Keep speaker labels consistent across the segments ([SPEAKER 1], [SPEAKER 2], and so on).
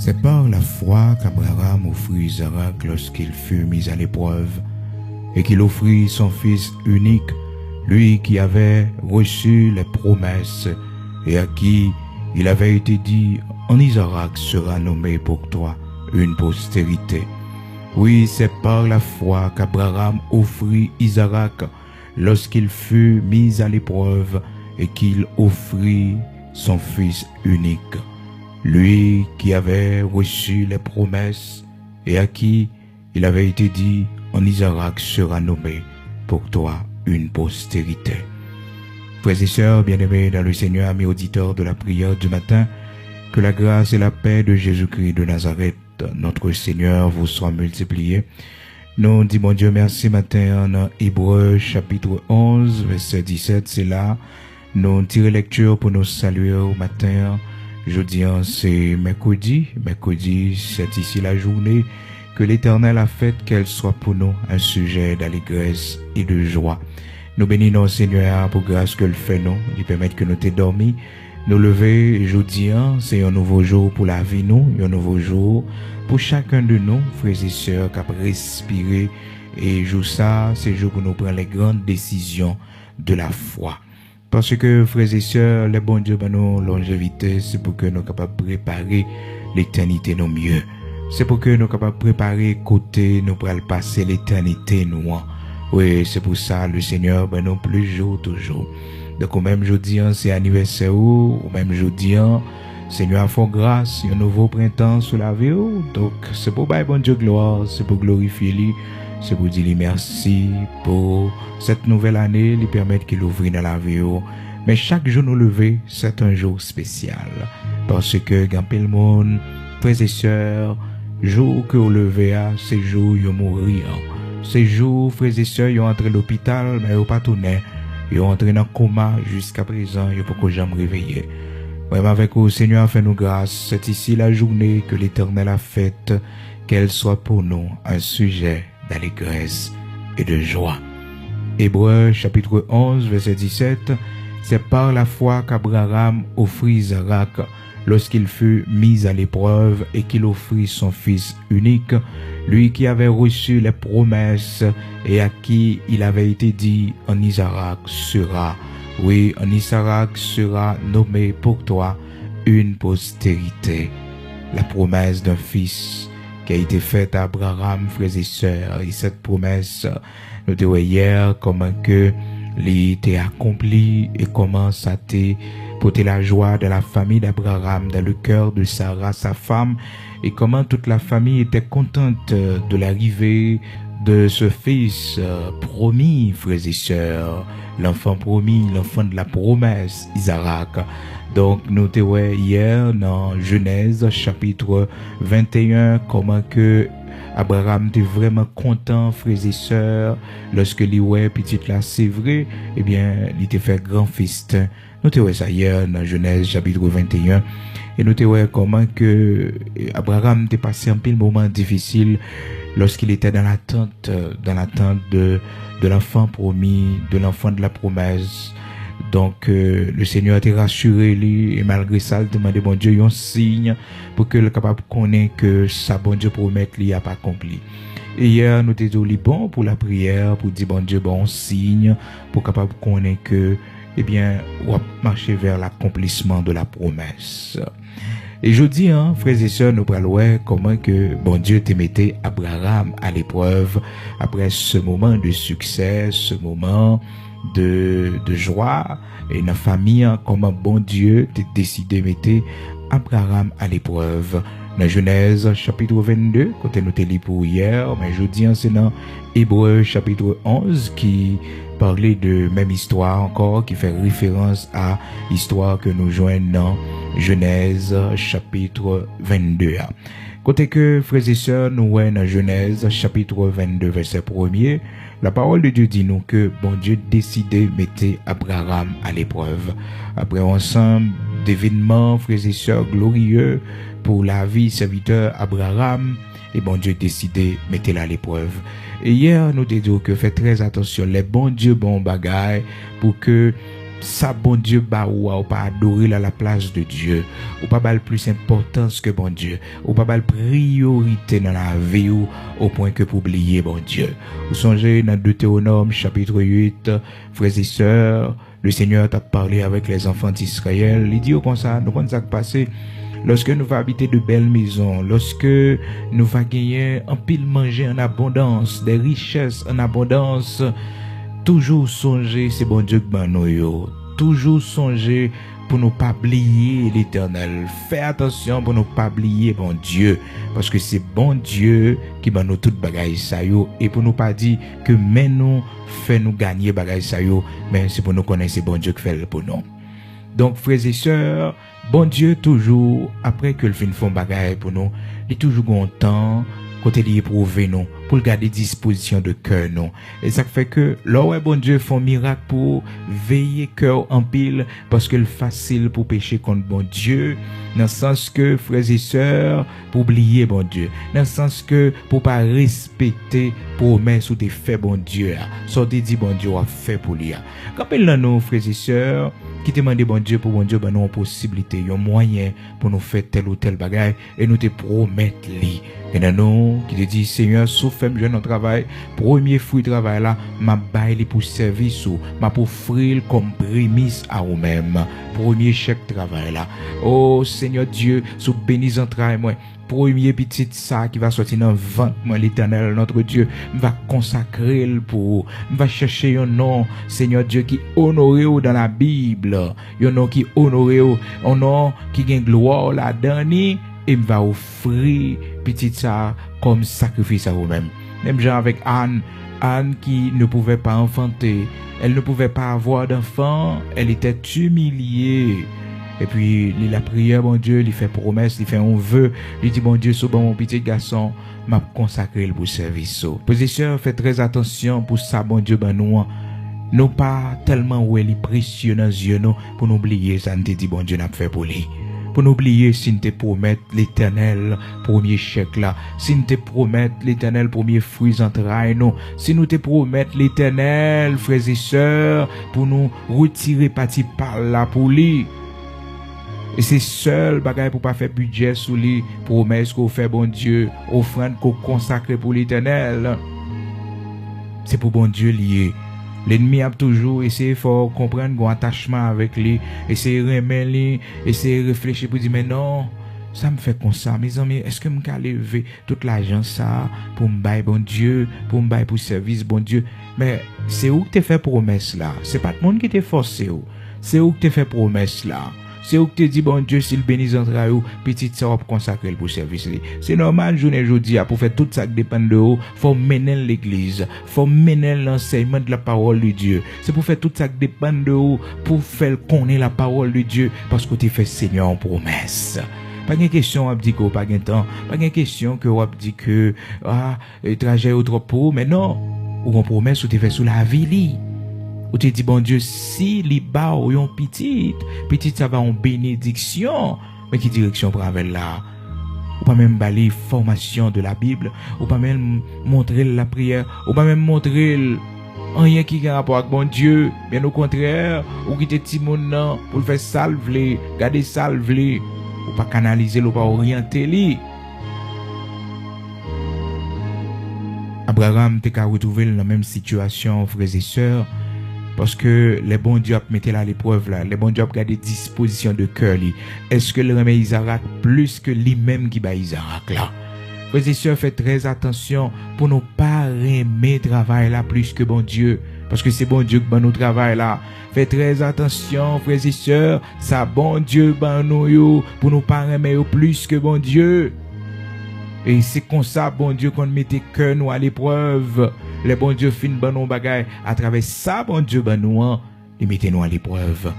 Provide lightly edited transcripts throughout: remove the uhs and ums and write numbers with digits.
[SPEAKER 1] C'est par la foi qu'Abraham offrit Isaac lorsqu'il fut mis à l'épreuve, et qu'il offrit son fils unique, lui qui avait reçu les promesses, et à qui il avait été dit, en Isaac sera nommé pour toi une postérité. Oui, c'est par la foi qu'Abraham offrit Isaac lorsqu'il fut mis à l'épreuve, et qu'il offrit son fils unique, lui qui avait reçu les promesses et à qui il avait été dit, en Isaac sera nommé pour toi une postérité. Frères et sœurs bien-aimés dans le Seigneur, amis auditeurs de la prière du matin, que la grâce et la paix de Jésus-Christ de Nazareth, notre Seigneur, vous soient multipliées. Nous disons Dieu merci matin dans Hébreux chapitre 11, verset 17, c'est là, nous tirons lecture pour nous saluer au matin. Jeudi, c'est mercredi, c'est ici la journée que l'Éternel a faite, qu'elle soit pour nous un sujet d'allégresse et de joie. Nous bénissons Seigneur pour grâce que le fait nous, il permet que nous t'ayons dormi, nous lever. Jeudi, c'est un nouveau jour pour la vie nous, un nouveau jour pour chacun de nous, frères et sœurs, qui a respiré. Et jour ça, c'est jour pour nous prendre les grandes décisions de la foi. Parce que, frères et sœurs, les bons Dieu, nous longévité, c'est pour que nous soyons capables de préparer l'éternité nous mieux. C'est pour que nous soyons capables de préparer côté, nous pourrons passer l'éternité nous. Oui, c'est pour ça, le Seigneur, nous plus jour toujours. Donc, au même jeudi, c'est anniversaire, au même jeudi, Seigneur a fait grâce, un nouveau printemps sur la vie. Donc, c'est pour bailler bon Dieu gloire, c'est pour glorifier lui. C'est pour dire merci pour cette nouvelle année, lui permettre qu'il ouvre dans la vie. Mais chaque jour nous lever, c'est un jour spécial. Parce que, quand le monde, frères et sœurs, jour que vous levez, c'est jour où vous mourir. C'est jour, frères et sœurs, vous entrez à l'hôpital, mais vous pas tourné. Vous entrez dans le coma jusqu'à présent, vous ne pouvez jamais réveiller. Vraiment avec vous, Seigneur, fais-nous grâce. C'est ici la journée que l'Éternel a faite, qu'elle soit pour nous un sujet d'allégresse et de joie. Hébreux chapitre 11 verset 17, c'est par la foi qu'Abraham offrit Isaac lorsqu'il fut mis à l'épreuve et qu'il offrit son fils unique, lui qui avait reçu les promesses et à qui il avait été dit, en Isaac sera, oui, en Isaac sera nommé pour toi une postérité. La promesse d'un fils qui a été faite à Abraham, frères et sœurs. Et cette promesse, nous te voyons hier comment que l'était accompli et comment ça t'a porté la joie de la famille d'Abraham, dans le cœur de Sarah, sa femme, et comment toute la famille était contente de l'arrivée de ce fils promis, frères et sœurs, l'enfant promis, l'enfant de la promesse, Isaac. Donc, nous te voyons hier dans Genèse chapitre 21, comment que Abraham était vraiment content, frères et sœurs, lorsque lui ouais petite là, c'est vrai, eh bien, il était fait grand festin. Nous te voyons ça hier dans Genèse chapitre 21, et nous te voyons comment que Abraham était passé un peu moment difficile lorsqu'il était dans l'attente de l'enfant promis, de l'enfant de la promesse. Donc, le Seigneur a été rassuré, lui, et malgré ça, il a demandé, bon Dieu, un signe pour que le capable connaisse que sa bon Dieu promet, lui, n'a pas accompli. Et hier, nous étions bon pour la prière, pour dire, bon Dieu, bon signe, pour capable connaître que, eh bien, on va marcher vers l'accomplissement de la promesse. Et je dis, frères et sœurs, nous parlons comment que bon Dieu te mettait Abraham à l'épreuve après ce moment de succès, ce moment de joie et la famille, comment bon Dieu t'a décidé de mettre Abraham à l'épreuve. Dans Genèse chapitre 22, quand nous t'ai lu pour hier, mais je dis c'est dans Hébreux chapitre 11 qui parlait de même histoire encore, qui fait référence à l'histoire que nous joignons dans Genèse chapitre 22. Côté que, frères et sœurs, nous voyons dans Genèse chapitre 22 verset 1er, la parole de Dieu dit nous que bon Dieu décidé de mettre Abraham à l'épreuve. Après ensemble d'événements, frères et sœurs, glorieux pour la vie serviteur Abraham, et bon Dieu décidé de mettre à l'épreuve. Et hier, nous te disons que faites très attention, les bons dieux, bons bagailles, pour que ça bon Dieu ba ou pas adorer à la place de Dieu, ou pas bal plus importance que bon Dieu, ou pas bal priorité dans la vie ou au point que pour oublier bon Dieu. Vous songez dans Deutéronome chapitre 8, frères et sœurs, le Seigneur t'a parlé avec les enfants d'Israël, il dit comme ça, nous compte ça passé. Lorsque nous va habiter de belles maisons, lorsque nous va gagner un pile manger en abondance, des richesses en abondance, toujours songer c'est bon Dieu que nous yo. Toujours songer pour ne pas oublier l'Éternel. Fais attention pour ne pas oublier bon Dieu, parce que c'est bon Dieu qui va nous tout bagaille ça yo, et pour nous pas dire que mais nous fait nous gagner bagaille ça yo, mais c'est pour nous connaître c'est bon Dieu qui fait le pour nous. Donc frères et sœurs, bon Dieu toujours après que le fin font bagaille pour nous, il est toujours content côté d'éprouver nous pour garder disposition de cœur nous. Et ça fait que là ouais bon Dieu font miracle pour veiller cœur en pile, parce que le facile pour pécher contre bon Dieu, dans le sens que frères et sœurs pour oublier bon Dieu, dans le sens que pour pas respecter promesse ou des faits bon Dieu, ça dit bon Dieu a fait pour lui. Quand là nous frères et sœurs qui demandent bon Dieu pour bon Dieu, ben nous une possibilité, un moyen pour nous faire tel ou tel bagage et nous te promettre lui. Et nous qui te dit Seigneur, sauf femme jeune au travail, premier fruit travail là, m'a baillé pour service ou m'a pour offrir comme prémisse à vous-même. Premier chèque travail là. Oh Seigneur Dieu, sous bénis en travail moi. Premier petit ça qui va sortir dans le ventre, moi l'Éternel, notre Dieu, va consacrer le pour, va chercher un nom, Seigneur Dieu, qui honoré dans la Bible, un nom qui honoré, un nom qui gagne gloire là-dedans, et va offrir petit ça comme sacrifice à vous-même. Même genre avec Anne qui ne pouvait pas enfanter, elle ne pouvait pas avoir d'enfant, elle était humiliée. Et puis, il a prié, bon Dieu, il fait promesse, il fait un vœu, il dit, bon Dieu, sur mon petit garçon, m'a consacré pour service. Position, faites très attention pour ça, bon Dieu, ben nous pas tellement où elle est précieux dans les yeux, pour nous oublier, ça nous dit, bon Dieu, n'a fait pour lui. Pour nous oublier, si nous te promettons l'Éternel, premier chèque là, si nous te promettons l'Éternel, premier fruit entrailles, nous, si nous te promettons l'Éternel, frères et sœurs, pour nous retirer parti par là pour lui. Et c'est seul bagaille pour pas faire budget sous les promesses qu'on fait bon Dieu, offrande qu'on consacre pour l'Éternel. C'est pour bon Dieu lié. L'ennemi a toujours essayé de comprendre un attachement avec lui, essayer de remettre, essayer de réfléchir pour dire mais non, ça me fait comme ça, mes amis, est-ce que je peux lever toute l'argent ça pour me bailler bon Dieu, pour me bailler pour service bon Dieu? Mais c'est où que tu fait promesse là? C'est pas tout le monde qui t'a forcé. C'est où que tu fait promesse là? C'est où que tu dis, bon Dieu, s'il bénit entre eux, petit ça va consacrer pour service. C'est normal, journée aujourd'hui, pour faire tout ça qui dépend de vous, faut mener l'église, faut mener l'enseignement de la parole de Dieu. C'est pour faire tout ça qui dépend de vous, pour faire connaître la parole de Dieu, parce que tu fais Seigneur en promesse. Pas de question, on dit qu'on pas de temps. Pas de question que on dit que, le trajet est trop pour, mais non. Ou on promesse, ou tu fais sous la vie, ou tu dis, bon Dieu, si les bas ou yon petite ça va en bénédiction, mais qui direction pour avec là? Ou pas même balayer formation de la Bible, ou pas même montrer la prière, ou pas même montrer rien qui a rapport avec bon Dieu, bien au contraire, ou qui te ti moun nan, pour le faire salver, garder salver, ou pas canaliser, ou pas orienter li. Abraham te ka retrouvé dans la même situation, frères et sœurs, parce que les bons dieux mettaient là l'épreuve là, les bons dieux gardé disposition de cœur li. Est-ce que le remet Isaac plus que lui-même qui bat Isaac là? Frères et sœurs, faites très attention pour ne pas aimer travail là plus que bon Dieu, parce que c'est bon Dieu qui bat nous travail là. Faites très attention, frères et sœurs, ça bon Dieu bat nous yo, pour nous pas aimer plus que bon Dieu. Et c'est comme ça, bon Dieu, qu'on mette cœur nous à l'épreuve. Les bon Dieu fin ban nous bagaille. À travers ça, bon Dieu, ban nous, il mette nous à l'épreuve.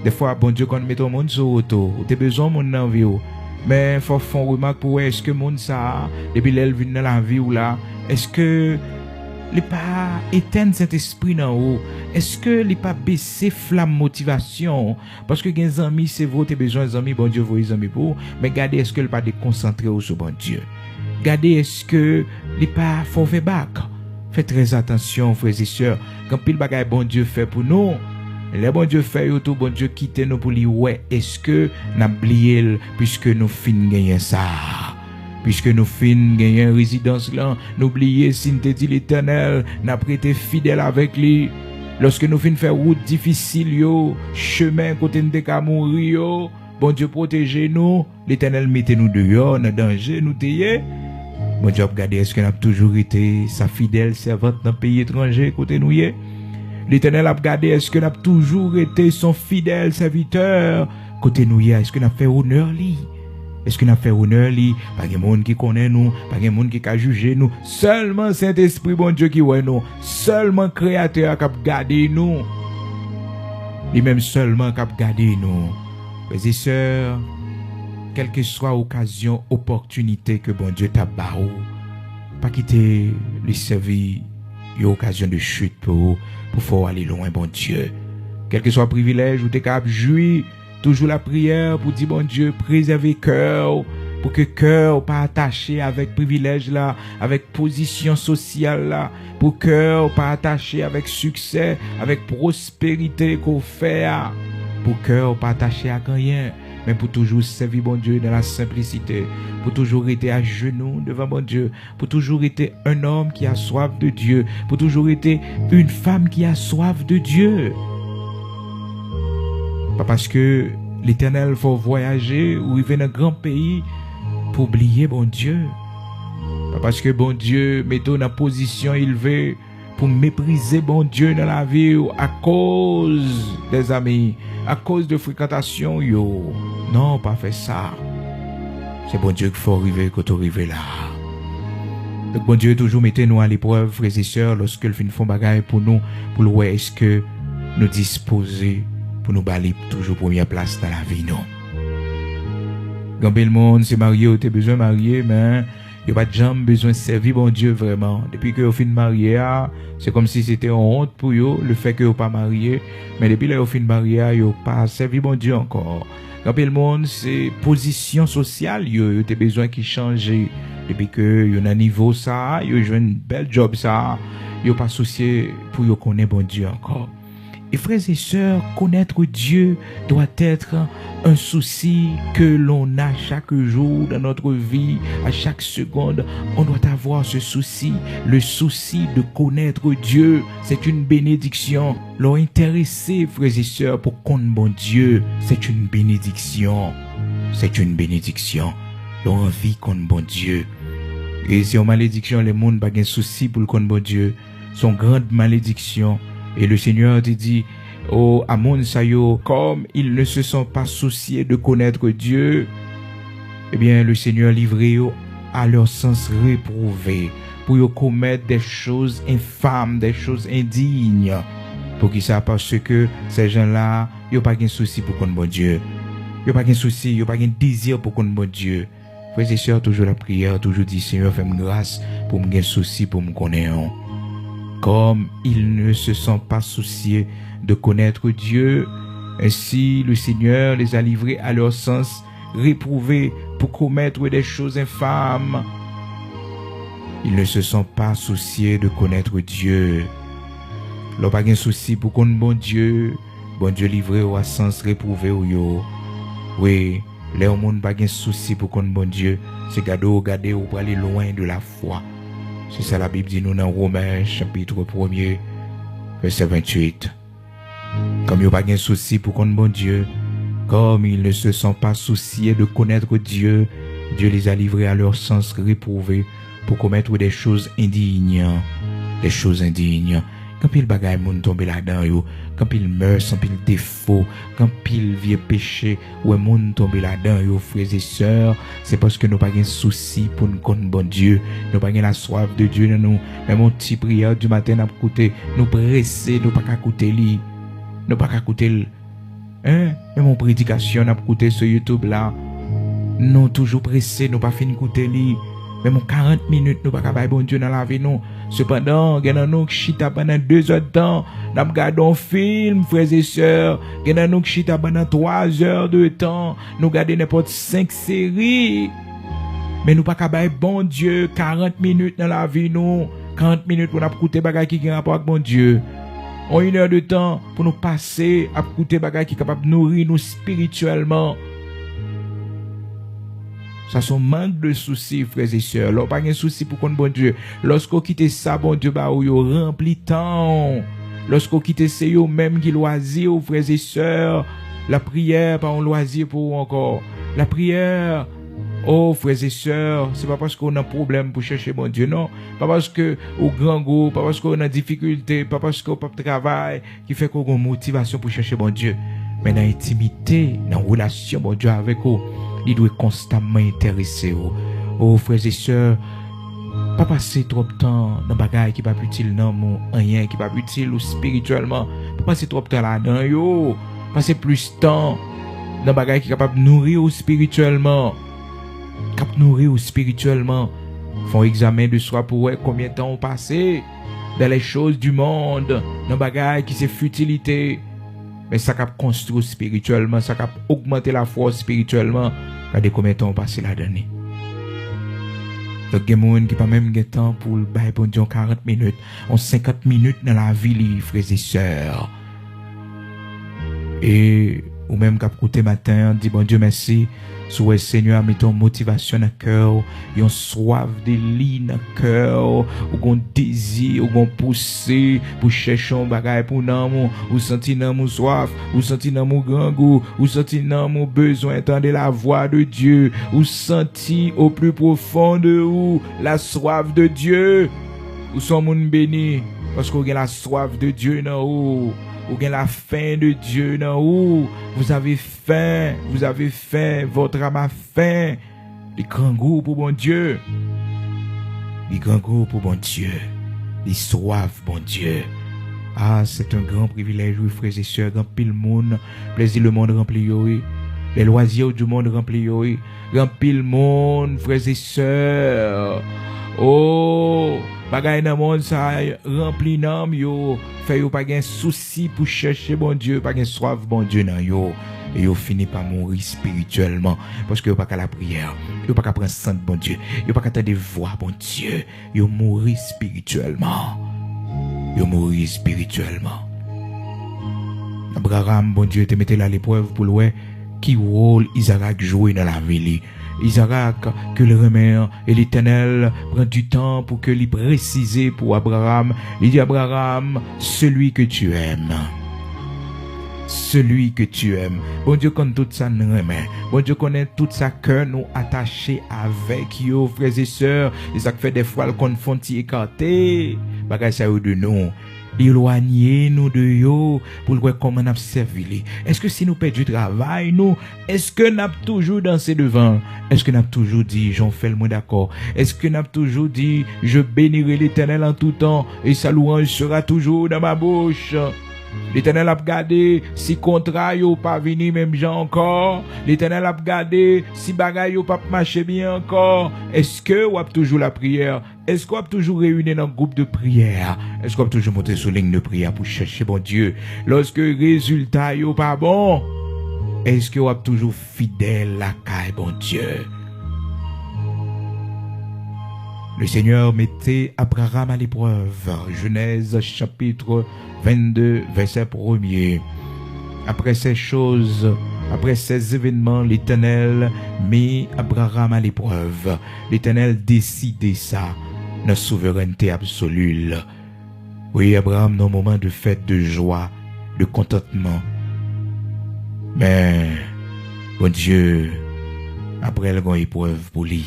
[SPEAKER 1] Des fois, bon Dieu, qu'on mette au monde sur auto, ou t'es besoin de monde dans la vie. Mais, faut faire une remarque pour est-ce que monde ça, depuis l'elle vient dans la vie ou là, est-ce que il pas éteindre cet esprit dans haut? Est-ce que il pas baisser flamme motivation? Parce que les amis, c'est vous, t'es besoin des amis, bon Dieu, vous les amis pour. Mais gardez, est-ce que il pas déconcentré sur bon Dieu? Gardez, est-ce que il pas faut faire back? Faites très attention, frères et sœurs. Quand pile bagaille bon Dieu fait pour nous, Les bon Dieu fait tout, bon Dieu quitte nous pour lui, ouais, est-ce que nous avons oublié puisque nous fin gagner ça? Puisque nous fin gagner résidence là, n'oubliez si nous te dit l'Éternel, n'a prêté fidèle avec lui. Lorsque nous fin faire route difficile yo, chemin côté nous de mourir yo, bon Dieu protégez nous, l'Éternel mettez nous dehors, dans danger nous teye. Bon Dieu regardez est-ce qu'on a toujours été sa fidèle servante dans pays étranger côté nous y est? L'Éternel a regardé est-ce qu'on a toujours été son fidèle serviteur côté nous y est? Est-ce qu'on a fait honneur lui? Est-ce qu'on a fait honneur lui? Pas de monde qui connaît nous, pas de monde qui a jugé nous. Seulement Saint-Esprit, bon Dieu qui voit nous. Seulement Créateur qui a gardé nous. Lui-même seulement qui a gardé nous. Mes et sœurs, quelle que soit occasion, opportunité que bon Dieu t'a barré, pas quitter lui servir, il y a occasion de chute pour faire aller loin, bon Dieu. Quel que soit privilège ou t'es capable de jouir, toujours la prière pour dire, bon Dieu, préserver cœur, pour que cœur pas attaché avec privilège là, avec position sociale là, pour cœur pas attaché avec succès, avec prospérité qu'on fait, pour cœur pas attaché à rien, mais pour toujours servir bon Dieu dans la simplicité, pour toujours être à genoux devant bon Dieu, pour toujours être un homme qui a soif de Dieu, pour toujours être une femme qui a soif de Dieu. Pas parce que l'Éternel faut voyager ou il vient dans un grand pays pour oublier bon Dieu. Pas parce que bon Dieu met dans la position élevée pour mépriser bon Dieu dans la vie à cause des amis, à cause de fréquentation yo. Non, pas faire ça. C'est bon Dieu qu'il faut arriver quand on arrive là. Donc bon Dieu toujours mettez nous à l'épreuve, frères et sœurs, lorsque le fin font bagaille pour nous, pour le voir est-ce que nous disposer pour nous balayer toujours première place dans la vie non. Quand le monde c'est marié, ou t'es besoin de marier, mais il n'y a pas de gens besoin de servir bon Dieu vraiment. Depuis que vous fin marié, c'est comme si c'était une honte pour eux, le fait que vous pas marié. Mais depuis que vous fin marié, vous pas servi bon Dieu encore. Quand le monde c'est position sociale, vous avez besoin qui change. Depuis que vous avez un niveau ça, vous avez un bel job ça, vous pas soucié pour vous connaître bon Dieu encore. Et frères et sœurs, connaître Dieu doit être un souci que l'on a chaque jour dans notre vie, à chaque seconde. On doit avoir ce souci, le souci de connaître Dieu. C'est une bénédiction. L'on intéressé, frères et sœurs, pour connaître bon Dieu, c'est une bénédiction. C'est une bénédiction. L'on envie connaître bon Dieu. Et c'est une malédiction, les mondes n'ont pas de souci pour connaître bon Dieu. C'est une grande malédiction. Et le Seigneur te dit, oh, Amon Sayo, comme ils ne se sont pas souciés de connaître Dieu, eh bien, le Seigneur livré à leur sens réprouvé, pour commettre des choses infâmes, des choses indignes. Pour qu'ils savent parce que ces gens-là, ils n'ont pas de souci pour connaître bon Dieu. Ils n'ont pas de souci, ils n'ont pas de désir pour connaître bon Dieu. Frères et sœurs, toujours la prière, toujours dit, Seigneur, fais-moi grâce pour me souci pour me connaître. Comme ils ne se sont pas souciés de connaître Dieu, ainsi le Seigneur les a livrés à leur sens réprouvé pour commettre des choses infâmes. Ils ne se sont pas souciés de connaître Dieu. Ils n'ont pas de souci pour connaître bon Dieu livré au sens réprouvé. Yo. Oui, les gens n'ont pas de souci pour connaître bon Dieu. C'est garder ou pour aller loin de la foi. C'est ça la Bible dit nous dans Romains chapitre 1er verset 28. Comme il n'y a pas de souci pour connaître bon Dieu, comme ils ne se sont pas souciés de connaître Dieu, Dieu les a livrés à leur sens réprouvé pour commettre des choses indignes. Des choses indignes. Quand il bagaille moun tombe là-dedans, quand il meurt sans pile défaut, quand il vieux péché, ou moun tombe là-dedans, frères et sœurs, c'est parce que nous pas de souci pour nous connaître bon Dieu, nous pas la soif de Dieu dans nous, même mon petit prière du matin n'a écouté, nous presser, nous pas écouter lui, nous pas écouter hein, même mon prédication n'a écouté sur YouTube là, nous toujours pressé, nous pas fini écouter lui. Même en 40 minutes, nous ne pouvons pas bon Dieu dans la vie, nous. Cependant, il y a nous qui chita pendant 2 heures de temps. Nous regardons un film, frères et sœurs. Il y a nous qui chita pendant 3 heures de temps. Nous regardons n'importe 5 séries. Mais nous ne pouvons pas bon Dieu 40 minutes dans la vie, nous. 40 minutes pour nous écouter des choses qui ont rapport avec bon Dieu. On 1 heure de temps pour nous passer à écouter bagaille qui est capable de nourrir nous spirituellement. Ça son manque de soucis, frères et sœurs. Alors, pas de souci pour qu'on bon Dieu. Lorsqu'on quitte ça, bon Dieu, bah, ou yo rempli temps. Lorsqu'on quitte ça, yo même qui loisir, frères et sœurs. La prière, pas un loisir pour encore. La prière, oh, frères et sœurs, c'est pas parce qu'on a un problème pour chercher bon Dieu, non. Pas parce que, au grand goût, pas parce qu'on a difficulté, pas parce qu'on pas de travail, qui fait qu'on a une motivation pour chercher bon Dieu. Mais dans l'intimité, dans la relation, bon Dieu, avec vous, il doit constamment intéresser. Oh, frères et sœurs, pas passer trop de temps dans des bagages qui pas utile, non, rien qui pas utile ou spirituellement. Pas passer trop de temps là-dedans, yo. Passer plus de temps dans des bagages qui sont capables de nourrir ou spirituellement. Cap nourrir ou spirituellement. Font examen de soi pour voir combien de temps on passé dans les choses du monde, dans des bagages qui c'est futilité. Mais ça cap construire spirituellement, ça cap augmenter la force spirituellement. Regardez combien de temps on passe là-dedans. Donc, il y a des gens qui pas même de temps pour le bail bon Dieu 40 minutes, on 50 minutes dans la vie, frères et sœurs. Et, ou même qu'à côté matin, dit bon Dieu merci, souhait Seigneur, mettons motivation dans le cœur, yon soif de lit dans le cœur, ou gon désir, ou gon poussé, pour chercher un bagage pour nous, ou sentir dans mon soif, ou sentir dans mon grand goût, ou sentir dans mon besoin d'entendre la voix de Dieu, ou sentir au plus profond de vous la soif de Dieu, ou son monde béni, parce qu'on a la soif de Dieu dans vous. Ou bien la faim de Dieu dans où vous avez faim, votre âme a faim. Les grands goûts pour bon Dieu. Les grands goûts pour bon Dieu. Les soif bon Dieu. Ah, c'est un grand privilège, oui, frères et sœurs, grand pile monde, plaisir le monde rempli, oui. Les loisirs du monde rempli, oui. Grand pile monde, frères et sœurs. Oh, bagay dans monde ça rempli nam yo, fait yo pas gen souci pour chercher bon Dieu, pas gen soif bon Dieu nan yo. Et yo fini par mourir spirituellement parce que yo pas qu'à la prière, yo pas qu'à prendre sang bon Dieu, yo pas qu'à entendre voix bon Dieu, yo mourir spirituellement. Yo mourir spirituellement. Abraham bon Dieu te mettait là l'épreuve pour le qui rôle Isaac jouer dans la vie. Isaac, que le remède et l'Éternel prend du temps pour que lui préciser pour Abraham. Il dit Abraham, celui que tu aimes. Celui que tu aimes. Bon Dieu connaît tout ça nous remet. Bon Dieu connaît tout ça cœur nous attaché avec yo, frères et sœurs. Et ça fait des fois le confond écarté. Bagay ça de nous. Éloigner nous de yo pour voir comment on a servi. Est-ce que si nous perdons du travail, nous, est-ce que nous avons toujours dansé devant? Est-ce que nous avons toujours dit, j'en fais le mot d'accord? Est-ce que nous avons toujours dit, je bénirai l'Éternel en tout temps et sa louange sera toujours dans ma bouche? L'Éternel a regardé si contrat yo pas venu même gens encore. L'Éternel a regardé si bagay yo pas marcher bien encore. Est-ce que ou a toujours la prière? Est-ce qu'on a toujours réuni dans un groupe de prière? Est-ce qu'on a toujours monté sur ligne de prière pour chercher bon Dieu? Lorsque le résultat yo pas bon, est-ce qu'on a toujours fidèle à caille bon Dieu? Le Seigneur mettait Abraham à l'épreuve. Genèse chapitre 22, verset 1er. Après ces choses, après ces événements, l'Éternel mit Abraham à l'épreuve. L'Éternel décidait ça, notre souveraineté absolue. Oui, Abraham, dans un moment de fête, de joie, de contentement. Mais, bon Dieu, après le grand épreuve pour lui.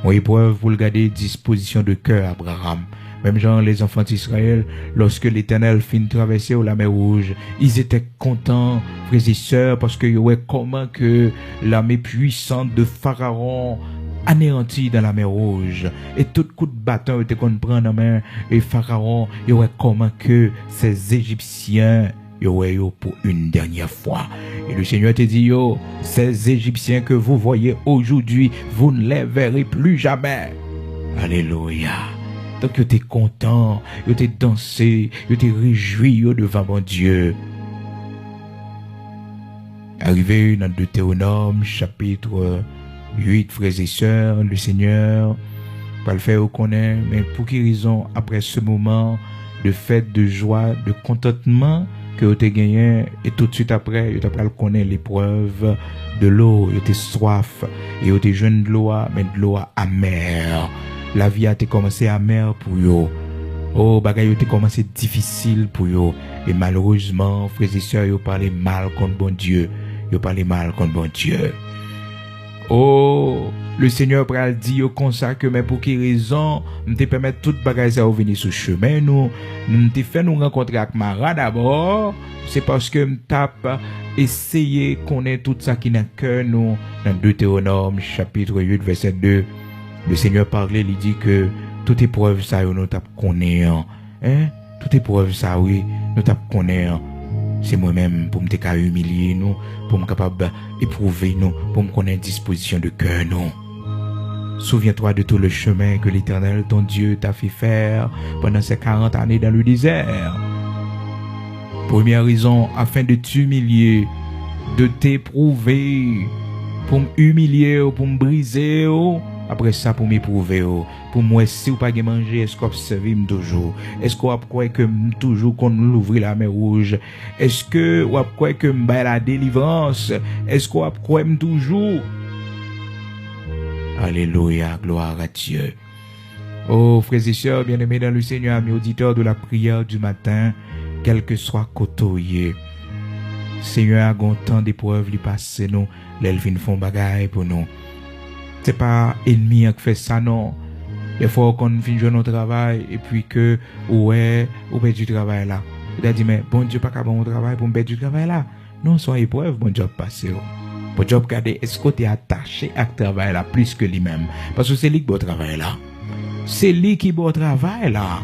[SPEAKER 1] Une épreuve pour le garder disposition de cœur, Abraham. Même genre les enfants d'Israël, lorsque l'Éternel fit traverser la mer Rouge, ils étaient contents, frères et sœurs, parce que ouais, comment que l'armée puissante de Pharaon anéantie dans la mer Rouge, et tout coup de bâton était qu'on prend en main, et Pharaon, ouais, comment que ces Égyptiens, yo pour une dernière fois. Et le Seigneur te dit, yo, ces Égyptiens que vous voyez aujourd'hui, vous ne les verrez plus jamais. Alléluia. Donc, tu es content, tu es dansé, tu es réjoui devant mon Dieu. Arrivé dans Deutéronome, chapitre 8, frères et sœurs, le Seigneur, pas le faire reconnaître, mais pour quelle raison, après ce moment, de fête, de joie, de contentement que vous avez gagné et tout de suite après, vous avez connaître l'épreuve de l'eau, vous avez soif et vous avez jeune de l'eau, mais de l'eau amère. La vie a été commencé amère pour vous. Oh, bagay a commencé difficile pour vous. Et malheureusement, frères et sœurs, vous parlez mal contre bon Dieu. Vous parlez mal contre bon Dieu. Oh, le Seigneur pral dit comme ça que mais pour quelle raison nous te permettre toute bagage ça venir sur chemin nous te fait nous rencontrer avec Mara d'abord, c'est parce que nous tape essayer connaître tout ça qui dans cœur nous dans Deutéronome chapitre 8 verset 2. Le Seigneur parlait, il dit que toute épreuve ça nous tape connaître hein, toute épreuve ça oui, nous tape connaître. C'est moi-même pour me humilier nous, pour me capable éprouver nous, pour me connaître disposition de cœur nous. Souviens-toi de tout le chemin que l'Éternel, ton Dieu, t'a fait faire pendant ces 40 années dans le désert. Première raison, afin de t'humilier, de t'éprouver, pour m'humilier, pour me briser. Après ça, pour m'éprouver, pour moi, si vous pas manger, est-ce qu'on observe toujours? Est-ce qu'on croit que toujours qu'on l'ouvre la mer rouge? Est-ce que vous croit que m'ba la délivrance? Est-ce qu'on croit toujours? Alléluia, gloire à Dieu. Oh, frères et sœurs, bien-aimés dans le Seigneur, amis auditeurs de la prière du matin, quel que soit côtoyé, Seigneur a gontant d'épreuves lui passer nous, l'elvin font bagaille pour nous. C'est pas ennemi qui fait ça, non. Des fois, qu'on finit notre travail, et puis que, ouais, on perd du travail là. Il a dit, mais bon Dieu, pas qu'à bon travail pour me perdre du travail là. Non, soit épreuve, bon Dieu, passé. Bon Dieu, regardez, est-ce que tu es attaché à ce travail là plus que lui-même? Parce que c'est lui qui beau travail là. C'est lui qui beau travail là.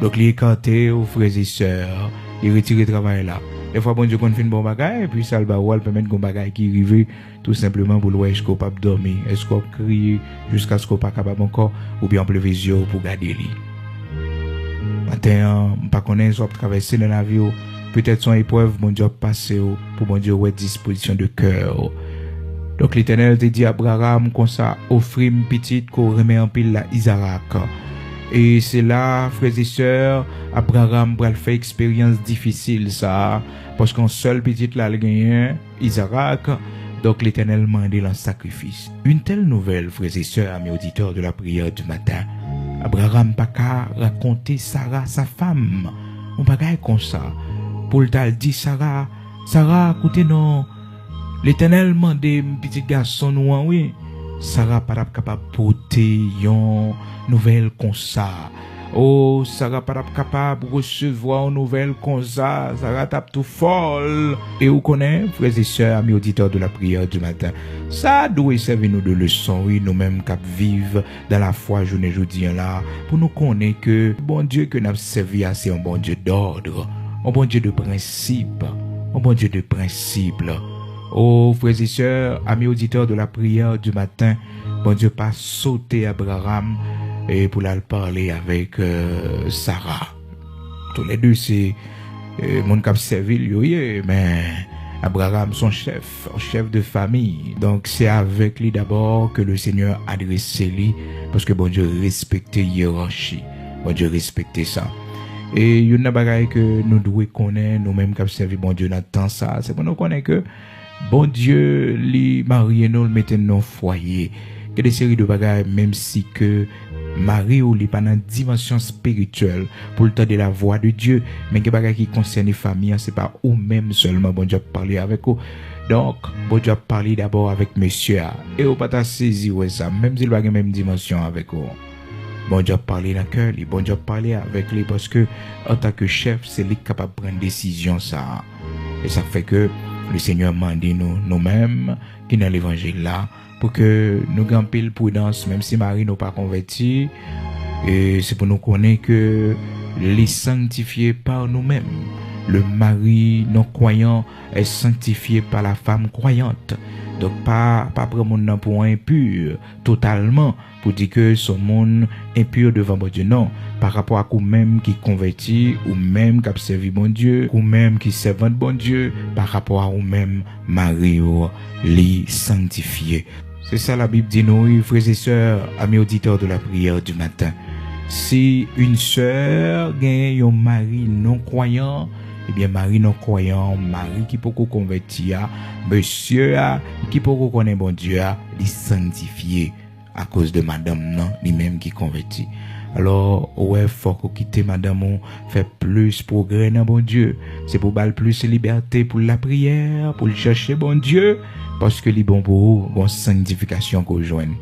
[SPEAKER 1] Donc, il est écarté aux frères et sœurs, il retire le travail là. Des fois, bon Dieu, qu'on fait une bonne bagaille, et puis ça, le baroual permet qu'on bagaille qui arrive, tout simplement pour l'ouest, est-ce qu'on peut dormir, est-ce qu'on peut crier, jusqu'à ce qu'on pas capable encore, ou bien on peut lever les yeux pour garder lui. Matin, pas connaître, soit traverser dans la vie, peut-être son épreuve, bon Dieu, passer, pour bon Dieu, ouais, disposition de cœur. Donc, l'Éternel te dit à Abraham, comme ça, offrir une petite, qu'on remet en pile la Isaac. Et c'est là, frères et sœurs, Abraham va faire expérience difficile, ça, parce qu'en seul petite là, le gagnant, Isaac, donc l'Éternel m'a demandé un sacrifice. Une telle nouvelle, frères et sœurs, amis auditeurs de la prière du matin, Abraham n'a pas raconter Sarah, sa femme, on pas comme ça. Paul t'a dit, Sarah, écoutez, non, l'Éternel m'a demandé un petit garçon, oui. Sarah pas capable de porter une nouvelle comme ça. Oh, Sarah pas capable de recevoir une nouvelle comme ça. Sarah tape tout folle. Et vous connaissez, frères et sœurs, amis auditeurs de la prière du matin, ça doit servir nous de leçon, oui, nous-mêmes qui vivons dans la foi journée aujourd'hui là, pour nous connaître que bon Dieu que nous avons servi, c'est un bon Dieu d'ordre, un bon Dieu de principe, un bon Dieu de principe. Oh, frères et sœurs, amis auditeurs de la prière du matin, bon Dieu pas sauter Abraham et pour la parler avec Sarah. Tous les deux, c'est mon cap servi, mais Abraham, son chef de famille. Donc, c'est avec lui d'abord que le Seigneur a adressé lui, parce que bon Dieu respectait hiérarchie. Bon Dieu respectait ça. Et il y a une bagaille que nous devons connaître, nous-mêmes qui avons servi bon Dieu dans le temps ça, c'est pour nous connaître que bon Dieu, li marié nous, le mettait dans foyer. Il y a des séries de bagages, même si que Marie ou li pas dans dimension spirituelle pour le temps de la voix de Dieu, mais des bagages qui concernent les familles, c'est pas ou même seulement bon Dieu parler avec vous. Donc, bon Dieu parler d'abord avec monsieur et ou pas ta saisi ouais ça, même s'il va la même dimension avec vous. Bon Dieu parler dans le cœur, bon Dieu parler avec lui parce que en tant que chef, c'est lui capable de prendre décision ça. Et ça fait que le Seigneur m'a dit nous-mêmes qui dans l'évangile là pour que nous ayons pile prudence même si Marie n'a pas converti et c'est pour nous connaître que les sanctifiés par nous-mêmes. Le mari non croyant est sanctifié par la femme croyante. Donc pas prendre pour un impur totalement pour dire que son monde impur devant bon Dieu, non, par rapport à vous-même qui convertit ou même qui servi bon Dieu ou même qui servant bon Dieu par rapport à vous-même Marie les sanctifié. C'est ça la Bible dit nous, frères et sœurs, amis auditeurs de la prière du matin. Si une sœur gagne un mari non croyant, eh bien mari non croyant, mari qui peut convertir, monsieur qui peut connaître bon Dieu, il sanctifié à cause de madame non, lui-même qui convertit. Alors, ouais, faut qu'on quitte madame, on fait plus progrès dans bon Dieu. C'est pour balle plus liberté pour la prière, pour chercher bon Dieu, parce que les bons pour bon sanctification qu'on joigne.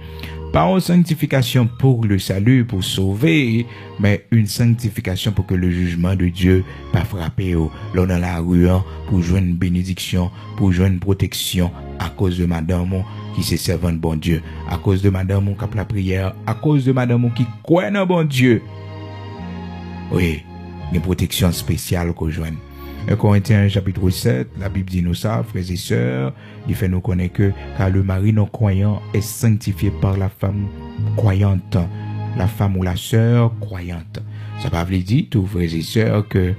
[SPEAKER 1] Pas une sanctification pour le salut, pour sauver, mais une sanctification pour que le jugement de Dieu pas frapper là dans la rue pour joindre une bénédiction, pour joindre une protection à cause de madame qui se servant de bon Dieu, à cause de madame qui a la prière, à cause de madame qui croit dans bon Dieu. Oui, une protection spéciale qu'on joigne. 1 Corinthiens chapitre 7, la Bible dit nous ça, frères et sœurs, il fait nous connaître que car le mari non croyant est sanctifié par la femme croyante, la femme ou la sœur croyante. Ça va veut dire tout frères et sœurs que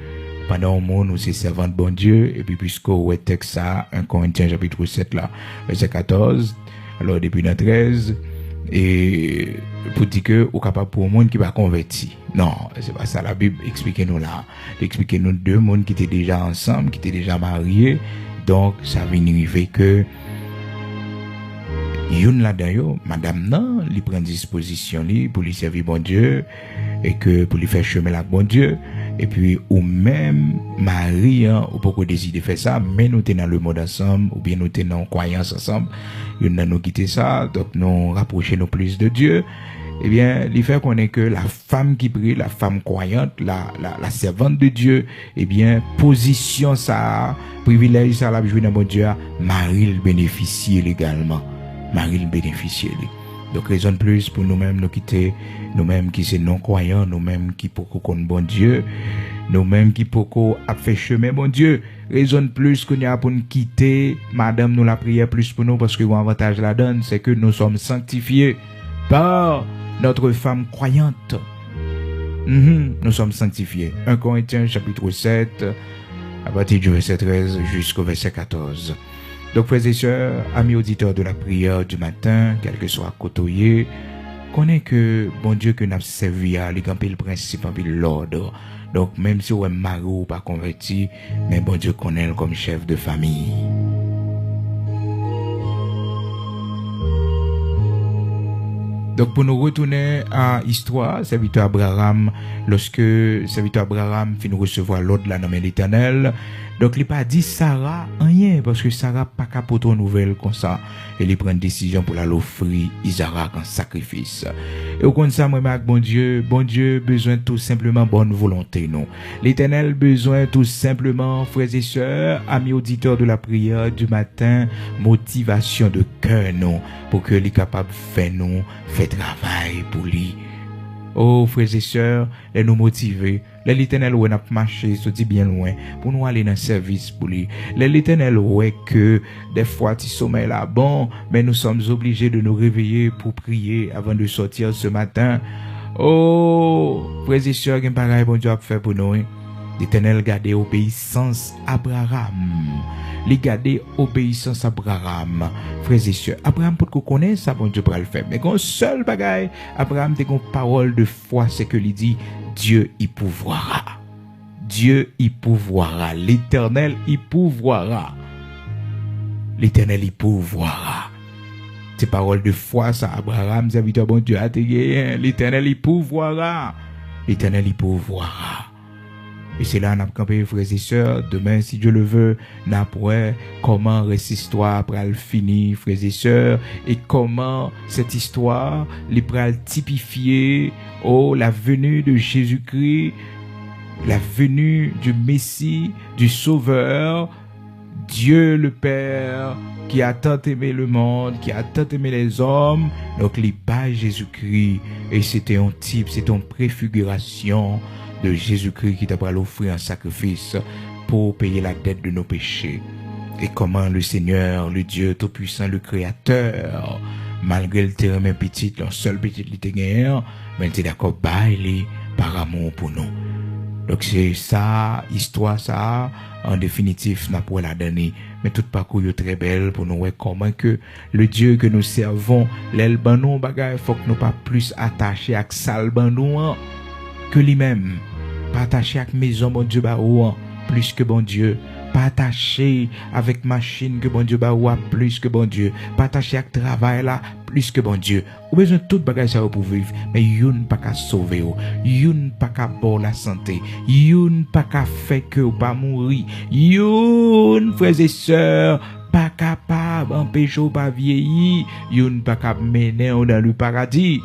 [SPEAKER 1] pendant un monde nous c'est servant de bon Dieu et puis puisque ouais texte ça 1 Corinthiens chapitre 7 là, verset 14, alors depuis dans 13 et pour dire que ou capable pour un monde qui va convertir. Non, c'est pas ça la Bible explique nous là. Explique nous deux mondes qui étaient déjà ensemble, qui étaient déjà mariés. Donc ça vient arriver que une là-dedans, madame non, lui prend disposition li pour lui servir bon Dieu et que pour lui faire chemin là bon Dieu et puis ou même mari ou pourquoi décider de faire ça mais nous sommes dans le monde ensemble ou bien nous sommes en croyance ensemble, une nous quitter ça donc nous rapprocher nous plus de Dieu. Eh bien, il fait qu'on est que la femme qui prie, la femme croyante, la servante de Dieu, eh bien, position ça, privilège ça, la jouer dans mon Dieu, Marie le bénéficie également. Marie le bénéficie. Donc, raison de plus pour nous-mêmes nous quitter, nous-mêmes qui sommes non-croyants, nous-mêmes qui pouvons connaître bon Dieu, nous-mêmes qui pouvons faire chemin bon Dieu. Raison de plus qu'on y a pour nous quitter, madame nous la prière plus pour nous parce que l'avantage la donne, c'est que nous sommes sanctifiés par notre femme croyante. Nous sommes sanctifiés. 1 Corinthiens chapitre 7, à partir du verset 13 jusqu'au verset 14. Donc, frères et sœurs, amis auditeurs de la prière du matin, quel que soit côtoyé, connaît que bon Dieu que nous avons servi à l'écampé le principe, l'ordre. Donc, même si on est marié ou pas converti, mais bon Dieu connaît comme chef de famille. Donc pour nous retourner à l'histoire, serviteur Abraham, lorsque serviteur Abraham finit recevoir l'ordre là dans l'Éternel, donc il pas dit Sarah rien parce que Sarah pas capote une nouvelle comme ça, et il prend une décision pour l'offrir Isaac en sacrifice. Et au compte ça moi avec bon Dieu besoin tout simplement bonne volonté non. L'Éternel besoin tout simplement frères et sœurs, amis auditeurs de la prière du matin, motivation de cœur non pour que les capable faire non fait travail pour lui. Oh frères et sœurs, les nous motiver. L'Éternel ouais n'a marché, se dit bien loin pour nous aller dans le service pour lui. L'Éternel ouais que des fois tu sommeil là bon, mais nous sommes obligés de nous réveiller pour prier avant de sortir ce matin. Oh frères et sœurs, quel pareil bon Dieu a fait pour nous. L'Éternel gardait obéissance Abraham. Les garder obéissance Abraham. Frères et sœurs, Abraham pour qu'on connaisse ça, bon Dieu pour le faire. Mais qu'on seul bagaille, Abraham a une parole de foi, c'est que lui dit, Dieu y pourvoira. Dieu y pourvoira. L'Éternel y pourvoira. L'Éternel y pourvoira. Ces paroles de foi, ça, Abraham, serviteur bon Dieu, a été l'Éternel y pourvoira. L'Éternel y pourvoira. Et c'est là, on a campé, frères et sœurs. Demain, si Dieu le veut, n'a pas comment cette histoire pral finir, frères et sœurs, et comment cette histoire les pral typifier, la venue de Jésus-Christ, la venue du Messie, du Sauveur, Dieu le Père, qui a tant aimé le monde, qui a tant aimé les hommes. Donc, il pas Jésus-Christ. Et c'était un type, c'était une préfiguration de Jésus-Christ qui t'a offert un sacrifice pour payer la dette de nos péchés. Et comment le Seigneur, le Dieu Tout-Puissant, le Créateur, malgré le terrain petit, leur seul petit guerre, mais il est d'accord, par amour pour nous. Donc c'est ça, histoire ça, en définitif, n'a pas la donner. Mais tout parcours est très belle pour nous voir comment que le Dieu que nous servons, l'aile banon bagay, faut que nous pas plus attachés à sale banon. que lui-même. Pas attaché avec maison, bon Dieu, bah, ou plus que bon Dieu. Pas attaché avec machine que bon Dieu, bah, ou plus que bon Dieu. Pas attaché avec travail là, plus que bon Dieu. Ou besoin de tout bagage ça pour vivre. Mais youn pas qu'à sauver ou. Youn pas qu'à bon la santé. Youn pas qu'à faire que ou pas mourir. Youn, frères et sœurs, pas capable d'empêcher ou pas vieillir. Youn pas capable mener dans le paradis.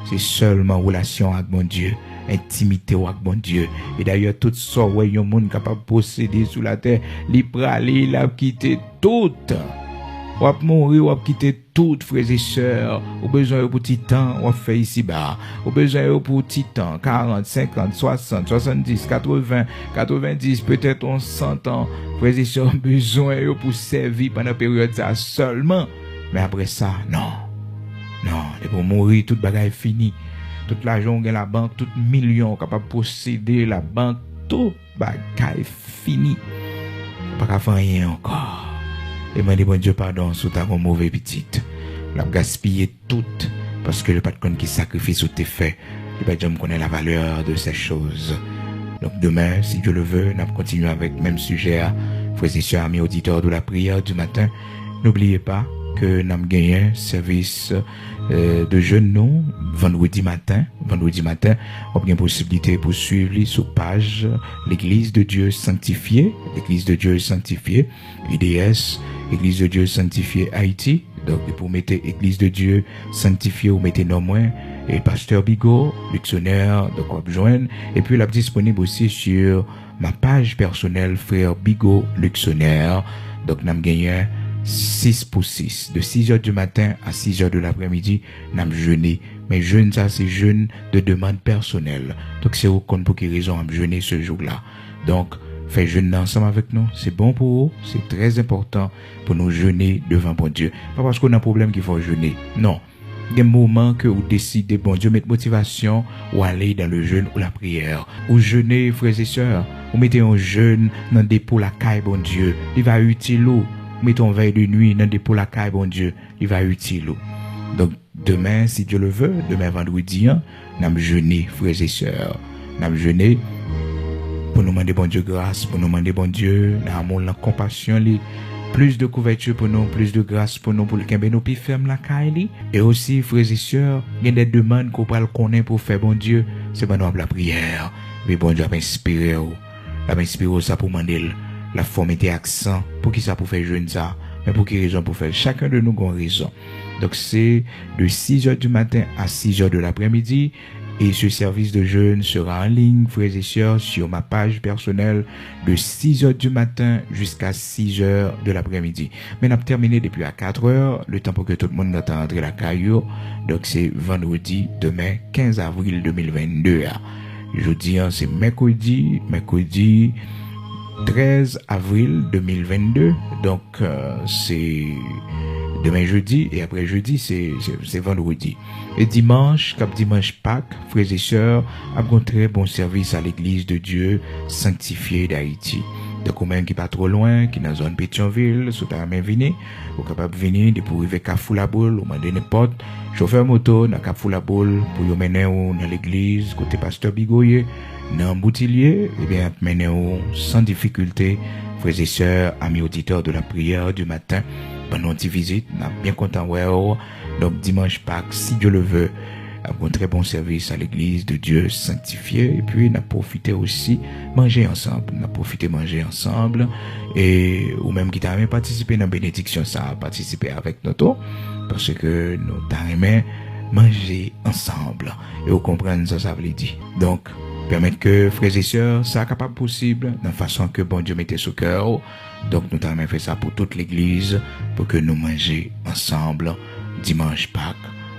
[SPEAKER 1] C'est seulement relation avec mon Dieu. Intimité avec mon Dieu. Et d'ailleurs, tout ça, ouais, yon monde capable de posséder sous la terre, li pralé, il a quitté tout. Ou a mourir, ou a quitté tout, frères et sœurs. Ou besoin pour petit temps, ou a fait ici bas. Ou besoin pour petit temps, 40, 50, 60, 70, 80, 90, peut-être on 100 ans. Frères et sœurs, besoin pour servir pendant la période ça seulement. Mais après ça, non. Non, et pour mourir, toute bagaille fini. Toute l'argent dans la banque, tout million capable de posséder la banque, tout bagaille fini. Pas qu'à faire rien encore. Et moi, bon Dieu, pardon, sous ta mauvais petite. La gaspiller tout, parce que le pas de compte qui sacrifice ou t'es fait. Le pas de jamais connaît la valeur de ces choses. Donc demain, si Dieu le veut, nous continuons avec le même sujet. Frères et sœurs, amis auditeurs de la prière du matin, n'oubliez pas que nous avons gagné un service de jeûne nous vendredi matin. Vendredi matin, on a une possibilité pour suivre sur page l'Église de Dieu sanctifiée, l'Église de Dieu sanctifiée, IDS, Église de Dieu sanctifiée Haïti. Donc pour mettre Église de Dieu sanctifiée, vous mettez non moins et Pasteur Bigot, Luxonnaire, donc on joindre. Et puis elle est disponible aussi sur ma page personnelle Frère Bigot Luxonnaire. Donc nous avons gagné 6 pour 6, de 6 heures du matin à 6 heures de l'après-midi, nous avons jeûné. Mais jeûne, ça, c'est jeûne de demande personnelle. Donc, c'est au compte pour quelle raison on a jeûné ce jour-là. Donc, faites jeûner ensemble avec nous. C'est bon pour vous. C'est très important pour nous jeûner devant bon Dieu. Pas parce qu'on a un problème qu'il faut jeûner. Non. Il y a un moment que vous décidez, bon Dieu, mettre motivation ou aller dans le jeûne ou la prière. Ou jeûner, frères et sœurs. Vous mettez un jeûne dans des dépôt la caille, bon Dieu. Il va utile ou. Mettons veille de nuit dans des dépôt la caille, bon Dieu. Il va utile ou. Donc, demain, si Dieu le veut, demain vendredi, nous allons jeûner, frères et sœurs. Nous allons jeûner pour nous demander bon Dieu grâce, pour nous demander bon Dieu, l'amour, la compassion, plus de couverture pour nous, plus de grâce pour nous, pour le camber nous, puis ferme la caille. Et aussi, frères et sœurs, il y a des demandes qu'on peut connaître pour faire bon Dieu. C'est pas nous la prière. Mais bon Dieu a inspiré, ça pour demander la forme et accent, pour qui ça pour faire jeûne ça, mais pour quelle raison pour faire. Chacun de nous a raison. Donc c'est de 6 heures du matin à 6 heures de l'après-midi et ce service de jeûne sera en ligne, frères et sœurs, sur ma page personnelle de 6 heures du matin jusqu'à 6 heures de l'après-midi. Mais on a terminé depuis à 4 heures, le temps pour que tout le monde n'attende rentrer la caillou. Donc c'est vendredi, demain, 15 avril 2022. Jeudi, c'est mercredi 13 avril 2022. Donc c'est demain jeudi et après jeudi c'est vendredi. Et dimanche, cap dimanche Pâques, frères et sœurs, a un très bon service à l'église de Dieu sanctifiée d'Haïti. Donc, ou même qui pas trop loin, qui dans la zone Pétionville, sous ta main venir, ou capable de venir, de pour arriver Carrefour la Boule, ou demander n'importe, chauffeur moto, dans Carrefour la Boule, pour y mener dans l'église, côté pasteur Bigoye, dans Boutillier, et bien, mener sans difficulté, frères et sœurs, amis auditeurs de la prière du matin, pendant une visite, on a bien content, ouais, donc dimanche Pâques, si Dieu le veut, un très bon service à l'église de Dieu sanctifié, et puis on a profité aussi manger ensemble, manger ensemble, et ou même qui t'a même participé dans la bénédiction, ça a participé avec nous, parce que nous t'avons manger ensemble, et vous comprenez ça veut dire. Donc, permettre que frères et sœurs, ça soit capable possible, de façon que bon Dieu mette sur cœur. Donc, nous avons fait ça pour toute l'église, pour que nous mangions ensemble dimanche Pâques.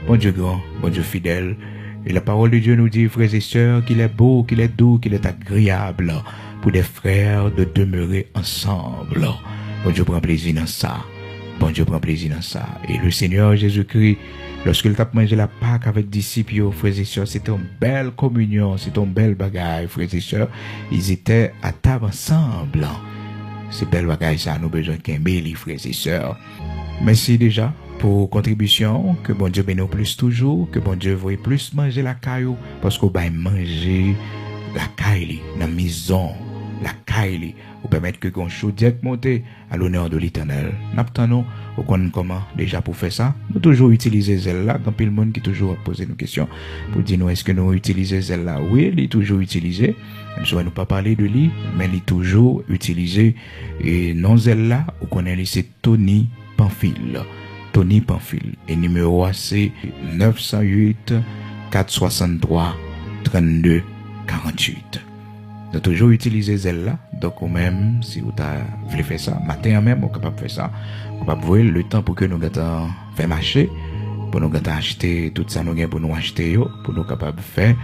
[SPEAKER 1] Bon Dieu grand, bon Dieu fidèle. Et la parole de Dieu nous dit, frères et sœurs, qu'il est beau, qu'il est doux, qu'il est agréable pour des frères de demeurer ensemble. Bon Dieu prend plaisir dans ça. Bon Dieu prend plaisir dans ça. Et le Seigneur Jésus-Christ, lorsqu'il a mangé la Pâque avec disciples, frères et sœurs, c'était une belle communion, c'était une belle bagaille, frères et sœurs. Ils étaient à table ensemble. C'est belle bagaille ça, nous besoin qu'un bel, frères et sœurs. Merci déjà pour contribution, que bon Dieu bénisse plus toujours, que bon Dieu voie plus manger la caillou, parce qu'on va manger la caille, la maison, la caille, pour permettre que qu'on chaudière monte à l'honneur de l'Éternel. N'attendons au comment déjà pour faire ça. Nous toujours utiliser celle-là. Quand il y a monde qui toujours poser nos questions pour dire nous est-ce que nous utilisons celle-là. Oui, il est toujours utilisé. Même si on ne pas parler de lui, mais il est toujours utilisé. Et non celle-là, on connaît c'est Tony Pamphile. Tony Pamphile. Et numéro c'est 908 463 32 48. Nous toujours utiliser celle-là. Donc, même, si vous voulez faire ça, matin même, vous êtes capable de faire ça. Vous capable de voir le temps pour que nous faire marcher, pour nous acheter tout ça, nous pour nous acheter, pour nous capable de faire,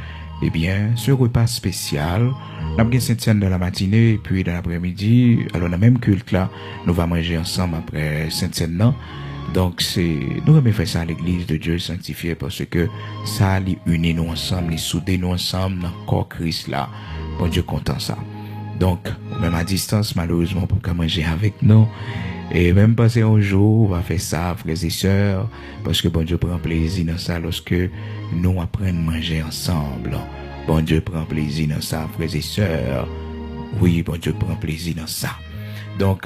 [SPEAKER 1] eh bien, ce repas spécial, nous avons Saint-Tienne dans la matinée, et puis dans l'après-midi, alors, dans le même culte là, nous allons manger ensemble après Saint-Tienne. Donc, nous allons faire ça à l'église de Dieu sanctifié parce que ça, les unit nous ensemble, les souder nous ensemble dans le corps Christ là. Bon Dieu content ça. Donc, même à distance, malheureusement, pour manger avec nous. Et même passer un jour, on va faire ça, frères et sœurs, parce que bon Dieu prend plaisir dans ça lorsque nous apprenons à manger ensemble. Bon Dieu prend plaisir dans ça, frères et sœurs. Oui, bon Dieu prend plaisir dans ça. Donc,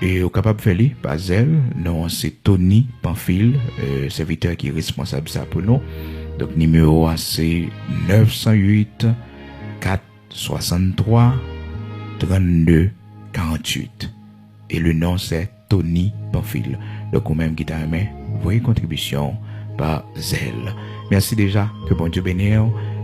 [SPEAKER 1] et au capable de faire lui, pas elle, non, c'est Tony Pamphile, serviteur qui est responsable ça pour nous. Donc, numéro c'est 908 463 32 48. Et le nom c'est Tony Pamphile. Donc, ou même qui t'a aimé, voyez contribution par Zelle. Merci déjà, que bon Dieu bénisse.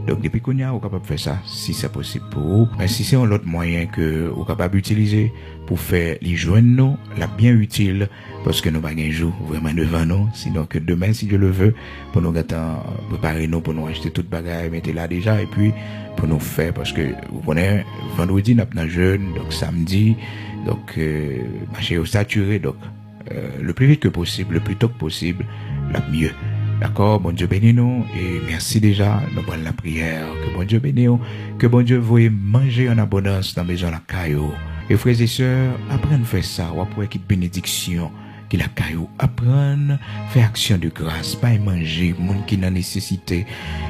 [SPEAKER 1] Donc, depuis qu'on y a, on est capable de faire ça, si c'est possible pour vous. Mais si c'est un autre moyen que vous êtes capable d'utiliser pour faire les joindre nous, la bien utile, parce que nous n'avons pas un jour vraiment devant nous. Sinon que demain, si Dieu le veut, pour nous préparer nous, pour nous acheter toute bagaille, mettez là déjà, et puis pour nous faire, parce que vous connaissez, vendredi, nous sommes jeunes, donc samedi, donc, marché au saturé, donc, le plus vite que possible, le plus tôt que possible, la mieux. D'accord, bon Dieu bénisse nous et merci déjà, nous prenons la prière, que bon Dieu bénisse nous, que bon Dieu veuille manger en abondance dans la maison la caillou. Et frères et sœurs, apprenez à faire ça, ou après qu'il bénédiction, qu'il la caillou, apprenez faire action de grâce, pas manger, monde qui n'a nécessité.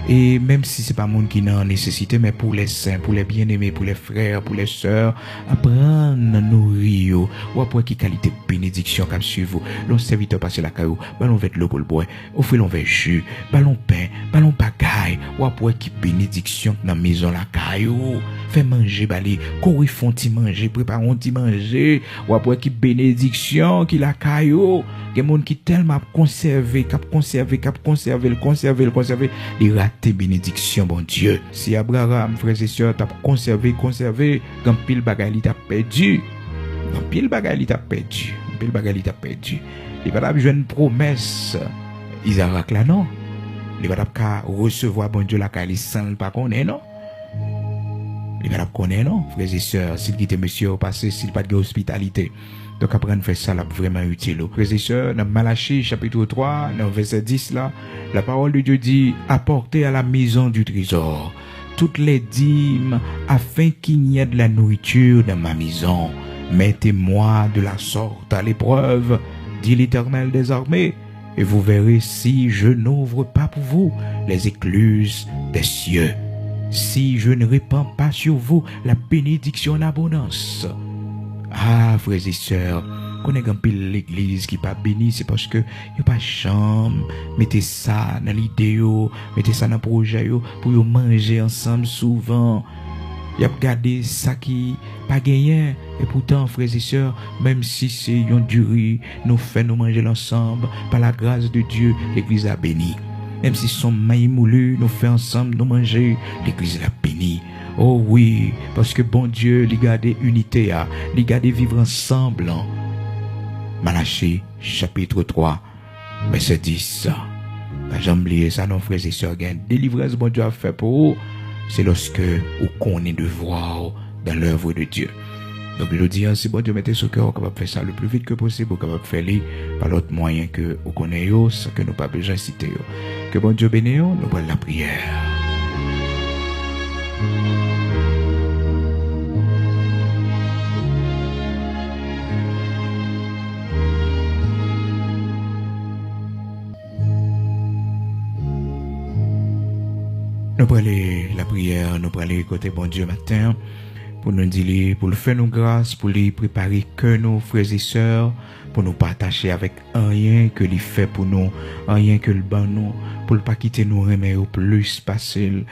[SPEAKER 1] Et même si c'est pas monde qui n'a nécessité, mais pour les saints, pour les bien-aimés, pour les frères, pour les sœurs, apprenez à nourrir, ou après qui qualité de bénédiction comme suivre vous. L'on serviteur passe la caillou, ballon vêt l'eau pour le bois, offrez l'on vêt jus, ballon pain, ballon bagaille, ou après qui bénédiction dans la maison la caillou, fait manger, balé, courir font y manger, préparons y manger, ou après qui bénédiction qui la caillou. Il y a des gens qui tellement conservé, les ratés bénédiction, bon Dieu. Si Abraham, frères et sœurs, t'as conservé, quand pile bagaille t'a perdu. Quand pile bagaille t'a perdu. Il va pas jouer une promesse. Isaac là, non. Il va pas recevoir, bon Dieu, la caille sans pas connaître, non. Il va pas connaître, non, frères et sœurs, s'il quitte monsieur au passé, s'il pas de hospitalité. Donc après on fait ça là vraiment utile. Frères et sœurs, dans Malachie chapitre 3, dans verset 10 là, la parole de Dieu dit apportez à la maison du trésor toutes les dîmes afin qu'il n'y ait de la nourriture dans ma maison. Mettez-moi de la sorte à l'épreuve, dit l'Éternel des armées, et vous verrez si je n'ouvre pas pour vous les écluses des cieux, si je ne répands pas sur vous la bénédiction en abondance. Ah, frères et sœurs, qu'on est un peu l'église qui pas béni, c'est parce que y a pas chambre. Mettez ça dans l'idée, mettez ça dans le projet, pour y manger ensemble souvent. Y a regardé ça qui pas gagné. Et pourtant, frères et sœurs, même si c'est un durée, nous fait nous manger ensemble, par la grâce de Dieu, l'église a béni. Même si son maïs moulu, nous fait ensemble nous manger, l'église a béni. Oh oui, parce que bon Dieu, il garde unité, il garde vivre ensemble. Malachie, chapitre 3, verset 10. Pas jamais oublier ça, non, frères et sœurs, délivrance, bon Dieu a fait pour vous. C'est lorsque vous connaissez devoir dans l'œuvre de Dieu. Donc, je dis, si bon Dieu mettez ce cœur, on capable de faire ça le plus vite que possible, on capable de faire par l'autre moyen que vous connaissez, ce que nous pas besoin de citer. Que bon Dieu bénisse, nous prenons la prière. Nous prenons la prière, nous prenons côté bon Dieu matin, pour nous dire, pour le faire nous grâce, pour lui préparer que nos frères et sœurs, pour nous partager avec rien que lui fait pour nous, rien que le ban nous, pour ne pas quitter nous remettre au plus facile,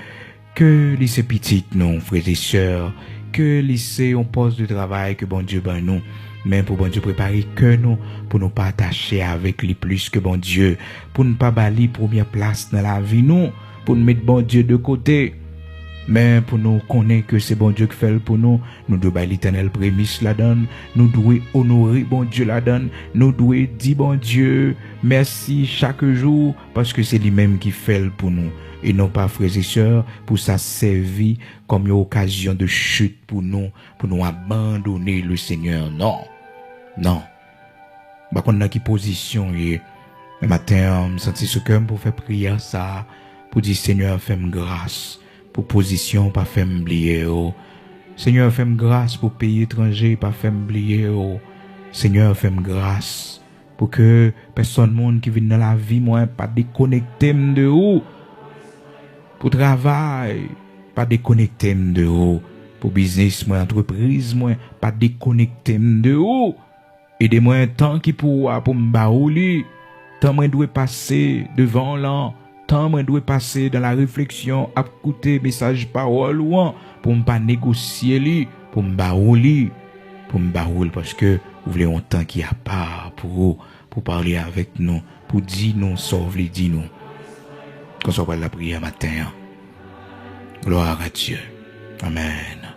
[SPEAKER 1] que lycée petit non, frères et sœurs, que lycée on poste de travail que bon Dieu ban nous, mais pour bon Dieu préparer que nous, pour nous partager avec lui plus que bon Dieu, pour ne pas bali première place dans la vie nous, pour nous mettre bon Dieu de côté. Mais pour nous connaître que c'est bon Dieu qui fait pour nous, nous devons l'éternel prémisse la donne, nous devons honorer bon Dieu la donne, nous devons dire bon Dieu merci chaque jour parce que c'est lui-même qui fait pour nous. Et non pas frères et sœurs pour ça servir comme une occasion de chute pour nous abandonner le Seigneur. Non, non. Bah qu'on a qui position et le matin, je me sens ce cœur pour faire prière ça, pour dire Seigneur fais-moi grâce. Pour position, pas faire m'oublier. Seigneur, fais-moi grâce pour pays étranger, pas faire m'oublier. Seigneur, fais-moi grâce pour que personne monde qui vient dans la vie, moi, pas déconnecter de où. Pour travail, pas déconnecter de où. Pour business, moi, entreprise, moi, pas déconnecter de où. Aidez-moi un temps qui pour me baouli. Tant moi doit passer devant l'an. Tant moi doit passer dans la réflexion à écouter message parole ou pour me pas négocier li pour me baouli parce que vous voulez un temps qui a pas pour parler avec nous pour dire nous sauve les dire nous quand on va la prière matin. Gloire à Dieu. Amen.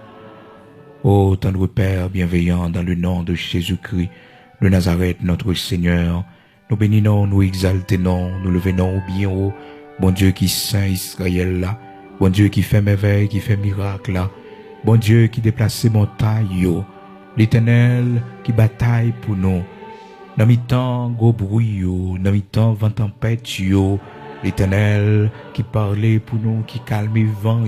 [SPEAKER 1] Ô tendre Père bienveillant, dans le nom de Jésus-Christ de Nazareth notre Seigneur, nous bénissons, nous exaltons, nous levons au bien haut. Bon Dieu qui saint Israël là, bon Dieu qui fait merveille, qui fait miracle là, bon Dieu qui déplace montagnes, l'Éternel qui bataille pour nous. Dans mi-temps gros bruit, dans mi-temps vent tempête, l'Éternel qui parlait pour nous, qui calme le vent,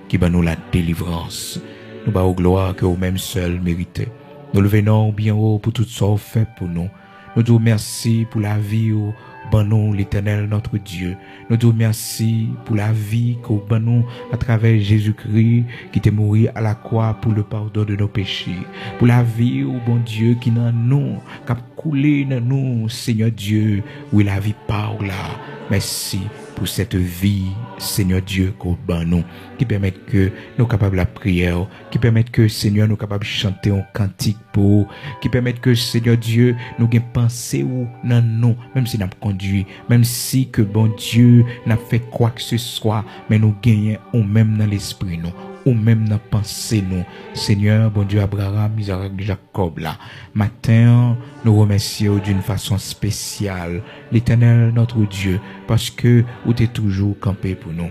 [SPEAKER 1] qui bat nous la délivrance. Nous bas gloire que au même seul mérité. Nous levons bien haut pour tout ça fait pour nous. Nous disons merci pour la vie. Ben nous, l'Éternel, notre Dieu. Nous disons merci pour la vie qu'au ben nous à travers Jésus-Christ qui t'est mort à la croix pour le pardon de nos péchés. Pour la vie, au bon Dieu qui dans nous, qui a coulé dans nous, Seigneur Dieu, où la vie parle là. Merci pour cette vie, Seigneur Dieu, qu'au ben nous, qui permet que nous capables la prière, qui permet que, Seigneur, nous capables de chanter un cantique pour, qui permet que, Seigneur Dieu, nous gagnons pensée ou dans nous, même si nous avons conduit, même si que bon Dieu n'a fait quoi que ce soit, mais nous gagnons ou même dans l'esprit nous, ou même dans pensée nous. Seigneur, bon Dieu, Abraham, Isaac, Jacob là. Matin, nous remercions d'une façon spéciale l'Éternel, notre Dieu, parce que vous êtes toujours campé pour nous.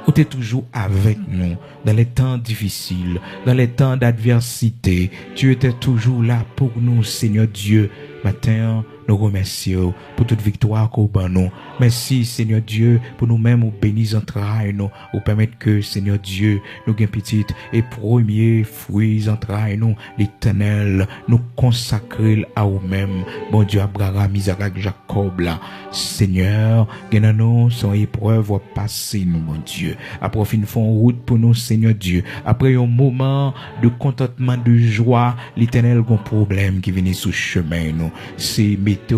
[SPEAKER 1] Vous êtes toujours avec nous dans les temps difficiles, dans les temps d'adversité. Tu étais toujours là pour nous, Seigneur Dieu. Matin, nous remercions pour toute victoire qu'on bat nous. Merci, Seigneur Dieu, pour nous-mêmes, nous bénir en travail, nous permettre que, Seigneur Dieu, nous gagnons petit et premier fruits en travail, nous, l'Éternel, nous consacrer à nous-mêmes. Bon Dieu, Abraham, Isaac, Jacob, là. Seigneur, gagnons nous, sans épreuve, va passer, nous, mon Dieu. Après, nous faisons route pour nous, Seigneur Dieu. Après un moment de contentement, de joie, l'Éternel, a un problème qui vient sous chemin, nous. C'est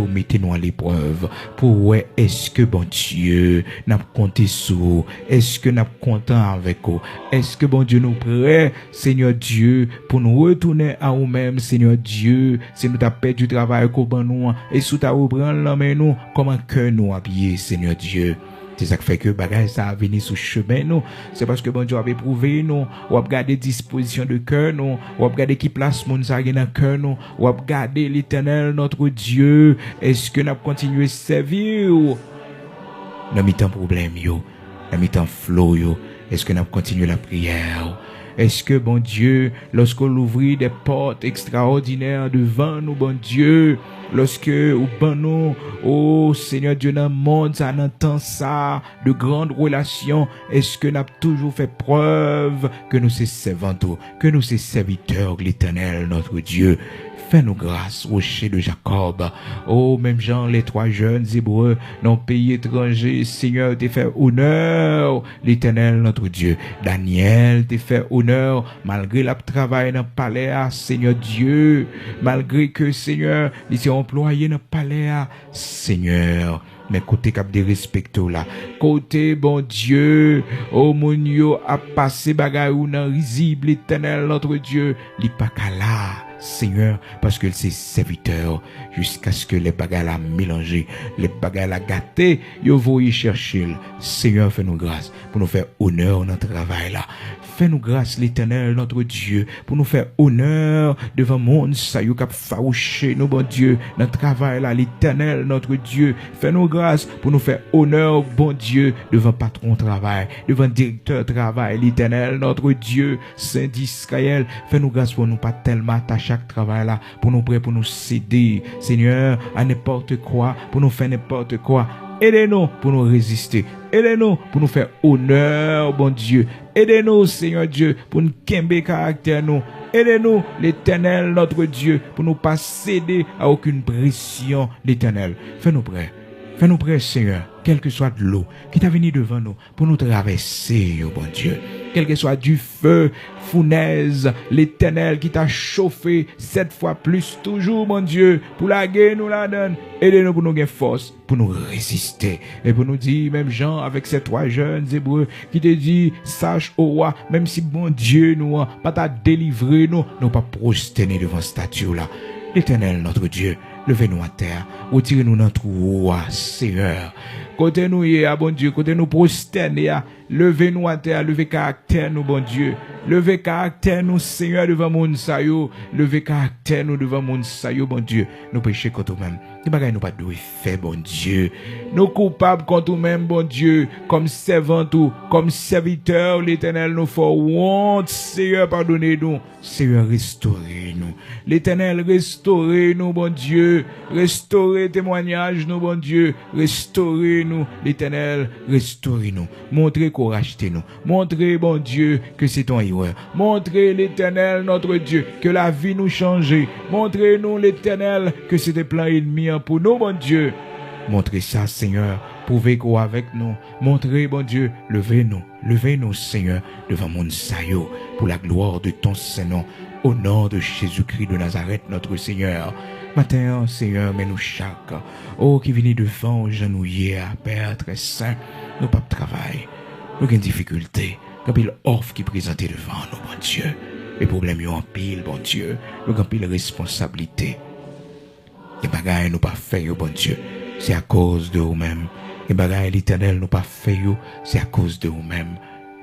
[SPEAKER 1] mettez-nous à l'épreuve pour ouais, est-ce que bon Dieu n'a compté sur, est-ce que n'a content avec vous, est-ce que bon Dieu nous prêt, Seigneur Dieu, pour nous retourner à nous-mêmes, Seigneur Dieu, si nous t'as perdu du travail qu'on ban nous, et sous ta reprendre la main nous, comment que nous habiller, Seigneur Dieu. C'est ça qui fait que bagage ça a venu sous chemin nous. C'est parce que bon Dieu a éprouvé nous. Ou a regardé disposition de cœur nous. Ou a regardé qui place mon ça dans cœur nous. Ou a regardé l'Éternel notre Dieu. Est-ce que nous continuer à servir? Dans mi-temps problème yo. Dans mi-temps flow yo. Est-ce que nous continuer la prière? Est-ce que, bon Dieu, lorsqu'on ouvrit des portes extraordinaires devant nous, bon Dieu, lorsque, ou ben nous, oh Seigneur Dieu, dans le monde, ça entend ça, de grandes relations, est-ce que nous avons toujours fait preuve que nous sommes servants, que nous sommes serviteurs de l'Éternel, notre Dieu? Fais-nous grâce, rocher de Jacob. Oh, même Jean, les 3 jeunes Hébreux, dans le pays étranger, Seigneur, t'es fait honneur, l'Éternel, notre Dieu. Daniel, t'es fait honneur, malgré le travail dans le palais, Seigneur Dieu, malgré que, Seigneur, il s'est employé dans le palais, Seigneur. Mais côté cap de respecto là, côté bon Dieu, oh mon Dieu, a passé bagay ou nan risible l'Éternel notre Dieu, li pa kala, Seigneur, parce que c'est serviteur, jusqu'à ce que les bagages la mélangé, les bagages la gâté, yo voyez chercher. Seigneur, fais-nous grâce pour nous faire honneur dans notre travail là. Fais-nous grâce, l'Éternel, notre Dieu, pour nous faire honneur devant le monde, ça y cap farouché, nous, bon Dieu, notre travail là, l'Éternel, notre Dieu. Fais-nous grâce pour nous faire honneur, bon Dieu, devant patron travail, devant directeur travail, l'Éternel, notre Dieu, Saint d'Israël. Fais-nous grâce pour nous pas tellement attacher à chaque travail là, pour nous prêts, pour nous céder, Seigneur, à n'importe quoi, pour nous faire n'importe quoi. Aidez-nous pour nous résister. Aidez-nous pour nous faire honneur, bon Dieu. Aidez-nous, Seigneur Dieu, pour nous kembe caractère nous. Aidez-nous, l'Éternel, notre Dieu, pour nous pas céder à aucune pression, l'Éternel. Fais-nous prêts. Fais-nous prêts, Seigneur, quel que soit de l'eau qui t'a venu devant nous, pour nous traverser, oh bon Dieu. Quel que soit du feu, fournaise, l'Éternel qui t'a chauffé 7 fois plus, toujours, mon Dieu, pour la guerre, nous la donne. Aidez-nous pour nous gagner force, pour nous résister. Et pour nous dire, même Jean, avec ces 3 jeunes Hébreux, qui te dit, sache au roi, même si bon Dieu nous, pas t'a délivré, nous pas prosterner devant statue là. L'Éternel, notre Dieu, levez-nous à terre, retirez-nous dans notre roi, Seigneur. Côté nous, bon Dieu, côté nous prosterner, levez-nous à terre, levez caractère nous, bon Dieu. Levez caractère nous, Seigneur, devant mon sayo. Levez caractère nous devant mon sayo, bon Dieu. Nous péchons contre nous-mêmes. Nous bagailles nous pas doué fait, bon Dieu. Nous coupables contre nous-mêmes, bon Dieu. Comme servants ou comme serviteurs, l'Éternel nous fait honte. Seigneur, pardonnez-nous. Seigneur, restaurez-nous. L'Éternel, restaurez-nous, bon Dieu. Restaurez témoignage, nous, bon Dieu. Restaurez-nous, l'Éternel, restaurez-nous. Montrez qu'on rachète nous. Montrez, bon Dieu, que c'est ton erreur. Montrez, l'Éternel, notre Dieu, que la vie nous change. Montrez-nous, l'Éternel, que c'est des plans ennemis pour nous, bon Dieu. Montrez ça, Seigneur. Prouvez qu'on avec nous. Montrez, bon Dieu, levez-nous, Seigneur, devant mon sayo, pour la gloire de ton Saint-Nom, au nom de Jésus-Christ de Nazareth, notre Seigneur. Matin, Seigneur, mais nous chaque, oh, qui venez devant, genouiller à Père très saint, nous pas de travail, nous avons des difficultés, nous avons l'offre qui est présentée devant nous, bon Dieu. Les problèmes sont en pile, bon Dieu, nous avons pile responsabilité. Les bagailles nous pas fait, bon Dieu, c'est à cause de vous-même. Les bagailles l'Éternel nous pas fait, c'est à cause de vous-même.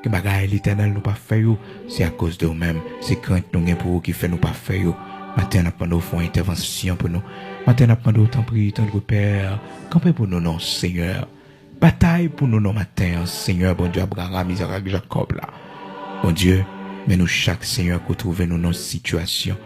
[SPEAKER 1] Les bagailles l'Éternel nous pas fait, c'est à cause de vous-même. C'est crainte nous gain pour vous qui fait nous pas fait. Matin n'a pas nous font intervention pour nous. Matin n'a pas nous tant prier, tant de Père. Campez pour nous, non, Seigneur. Bataille pour nous, non, matin, Seigneur, bon Dieu, Abraham, Isaac, Jacob, là. Bon Dieu, mais nous chaque Seigneur que trouver nous dans situation.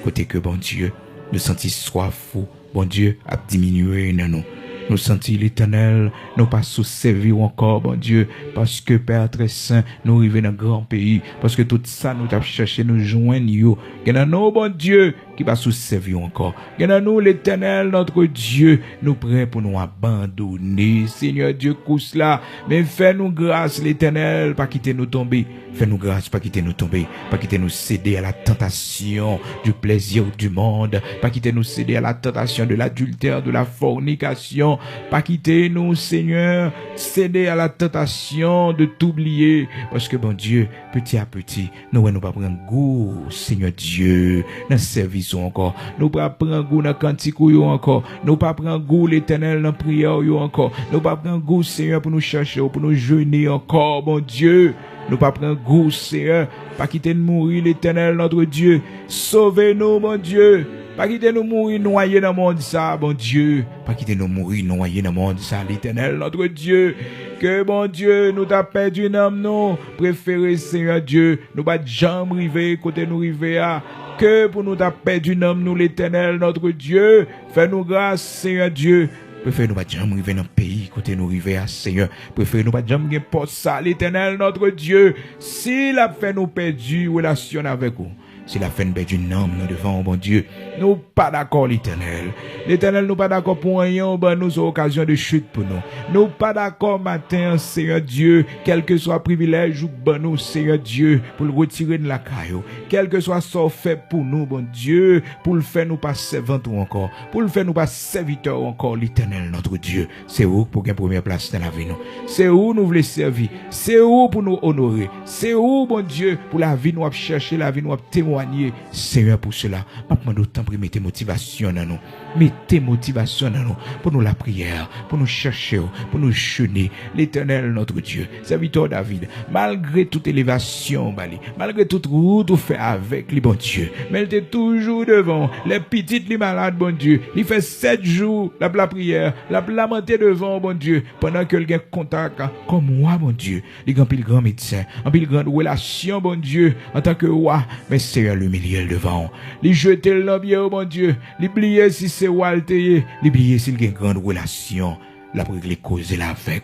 [SPEAKER 1] Côté que, bon Dieu, nous sentis soif fou. Bon Dieu, a diminué dans nous. Nous sentis l'Éternel, nous pas sous-servir encore, bon Dieu, parce que Père très saint, nous arrivons dans un grand pays, parce que tout ça, nous avons cherché, nous joindre, yo. Gardez nous, bon Dieu, qui va sous-servir encore. Gardez nous, l'Éternel, notre Dieu, nous prêts pour nous abandonner, Seigneur Dieu, couche là, mais fais-nous grâce, l'Éternel, pas quitter nous tomber. Fais-nous grâce, pas quitter nous tomber, pas quitter nous céder à la tentation du plaisir du monde, pas quitter nous céder à la tentation de l'adultère, de la fornication, pas quitter nous, Seigneur, céder à la tentation de t'oublier, parce que bon Dieu, petit à petit, nous pas prendre goût, Seigneur Dieu, dans le service encore, nous pas prendre goût dans le cantique encore, nous pas prendre goût l'Éternel dans la prière encore, nous pas prendre goût, Seigneur, pour nous chercher, pour nous jeûner encore, bon Dieu. Nous pas prendre goût, Seigneur. Pas quitter nous mourir, l'Éternel, notre Dieu. Sauvez-nous, mon Dieu. Pas quitter nous mourir, noyer dans le monde, ça, bon Dieu. Pas quitter nous mourir, noyer dans le monde, ça, l'Éternel, notre Dieu. Que, bon Dieu, nous t'a perdu un homme, non. Préféré, Seigneur Dieu. Nous pas jamais river, côté nous river, à. Que pour nous t'a perdu un homme, nous, l'Éternel, notre Dieu. Fais-nous grâce, Seigneur Dieu. Préférez nous pas jamais arriver dans le pays, côté nous arriver à Seigneur. Préférez nous pas jamais gagner ça, l'Éternel, notre Dieu. S'il a fait nous perdre relation avec vous, c'est la fin d'une âme, nous devant, bon Dieu. Nous pas d'accord, l'Éternel. L'Éternel, nous pas d'accord pour rien, ben nous occasion de chute pour nous. Nous pas d'accord matin, Seigneur Dieu, quel que soit privilège ou ben nous, Seigneur Dieu, pour le retirer de la caillou. Quel que soit ce fait pour nous, bon Dieu, pour le faire nous pas servant ou encore, pour le faire nous pas serviteur ou encore, l'Éternel, notre Dieu. C'est où pour gagner première place dans la vie, nous. C'est où nous voulons servir. C'est où pour nous honorer. C'est où, bon Dieu, pour la vie nous chercher, la vie nous témoigner. Seigneur, pour cela, pas prendre autant pour mettre motivation dans nous. Mettez motivation dans nous. Pour nous la prière, pour nous chercher, pour nous jeûner. L'Éternel, notre Dieu. Serviteur David, malgré toute élévation, Bali, malgré toute route ou fait avec les bon Dieu, mais il était toujours devant. Les petites, les malades, bon Dieu. Il fait 7 jours, la prière, la lamenté devant, bon Dieu, pendant que le gars contact, comme moi, bon Dieu. Il a un grand médecin, un grande relation, bon Dieu, en tant que roi, mais Seigneur, le milieu devant. Il jeter le lambier, bon Dieu. L'oublier si c'est Walter, l'oublier s'il a une grande relation, la pour les causer la avec.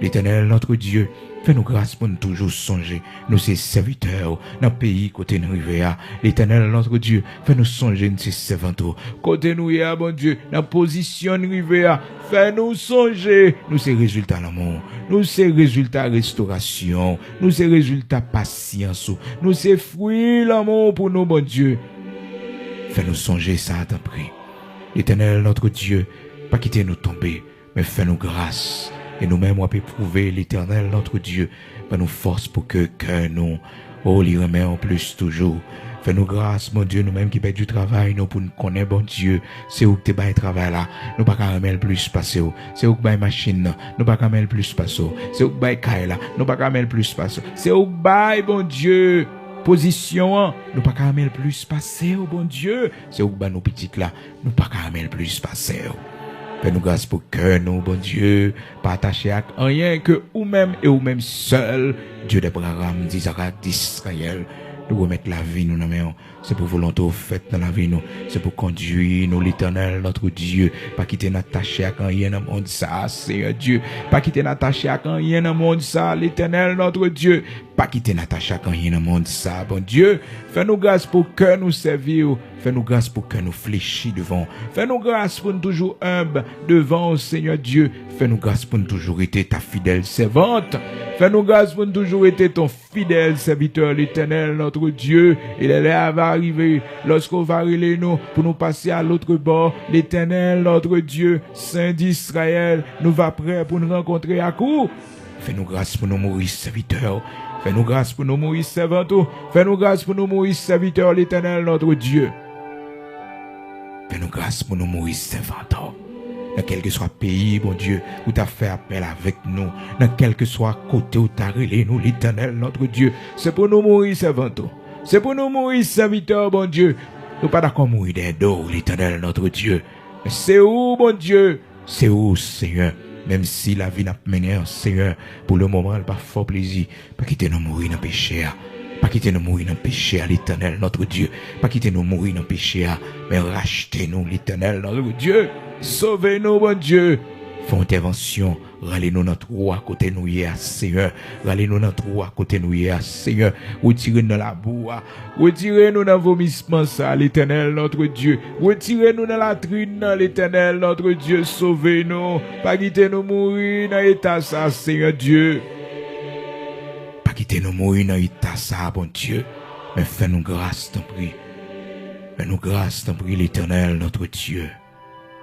[SPEAKER 1] L'Éternel, notre Dieu, fais-nous grâce pour nous toujours songer, nous ces serviteurs, dans le pays côté nous rivière. L'Éternel, notre Dieu, fais-nous songer, nous ces servants, côté nous y a, bon Dieu, dans la position nous rivière. Fais-nous songer, nous ces résultats l'amour, nous ces résultats restauration, nous ces résultats patience, nous ces fruits l'amour pour nous, bon Dieu. Fais-nous songer ça, t'en prie. L'Éternel, notre Dieu, pas quitter nous tomber, mais fais-nous grâce. Et nous-mêmes, on peut prouver l'Éternel, notre Dieu, par nous force pour que nous, oh, l'y remet en plus toujours. Fais-nous grâce, mon Dieu, nous-mêmes qui payons du travail, nous pour nous connaître, bon Dieu, c'est où que tu as travail là, nous pas qu'à remettre plus passer, c'est où que tu as machine, nous pas qu'à mettre plus passer, c'est où que tu as caille là, nous pas qu'à mettre plus passer, c'est où que tu bon Dieu, position, nous pas qu'à mettre plus passer, bon Dieu, c'est où que nos petites là, nous pas qu'à mettre plus passer. Fais-nous grâce pour que nous, bon Dieu, pas attachés à rien que ou-même et ou-même seul, Dieu d'Abraham, d'Isaac, d'Israël, nous remettre la vie, nous, non, c'est pour volonté faite dans la vie, nous, c'est pour conduire, nous, l'Éternel, notre Dieu, pas quitter n'attacher à rien dans le monde, ça, c'est Dieu, pas quitter n'attacher à rien dans le monde, ça, l'Éternel, notre Dieu, pas quitter n'attacher à rien dans le monde, ça, bon Dieu, fais-nous grâce pour que nous servir, fais-nous grâce pour que nous fléchis devant, fais-nous grâce pour nous toujours humble devant, Seigneur Dieu, fais-nous grâce pour nous toujours être ta fidèle servante, fais-nous grâce pour nous toujours être ton fidèle serviteur, l'Éternel, notre Dieu, et l'heure va arriver lorsqu'on va relayer nous pour nous passer à l'autre bord, l'Éternel, notre Dieu, Saint d'Israël, nous va prêt pour nous rencontrer à coup. Fais-nous grâce pour nous mourir serviteurs. Fais-nous grâce pour nous mourir servants. Fais-nous grâce pour nous mourir serviteurs, l'Éternel, notre Dieu. Fais-nous grâce pour nous mourir servants. Dans quel que soit pays, bon Dieu, où tu as fait appel avec nous, dans quel que soit côté où tu as relé nous, l'Éternel, notre Dieu, c'est pour nous mourir servants. C'est pour nous mourir serviteurs, bon Dieu. Nous pas d'accord mourir des dos, l'Éternel, notre Dieu. Mais c'est où, bon Dieu? C'est où, Seigneur? Même si la vie n'a pas mené, Seigneur, pour le moment, elle n'a pas fort plaisir. Pas quitter nous mourir dans le péché. Pas quitter nous mourir dans le péché, l'Éternel, notre Dieu. Pas quitter nous mourir dans le péché, mais rachetez-nous, l'Éternel, notre Dieu. Sauvez-nous, bon Dieu. Font intervention. Rallez-nous notre roi à côté nous hier, Seigneur. Rallez-nous notre roi à côté nous hier, Seigneur. Retirez-nous dans la boue. Retirez-nous dans vomissement, ça, l'Éternel, notre Dieu. Retirez-nous dans la trine, l'Éternel, notre Dieu. Sauvez-nous. Pas quitter nous mourir dans l'état, ça, Seigneur Dieu. Pas quitter nous mourir dans l'état, ça, bon Dieu. Mais fais-nous grâce, t'en prie. Fais-nous grâce, t'en prie, l'Éternel, notre Dieu.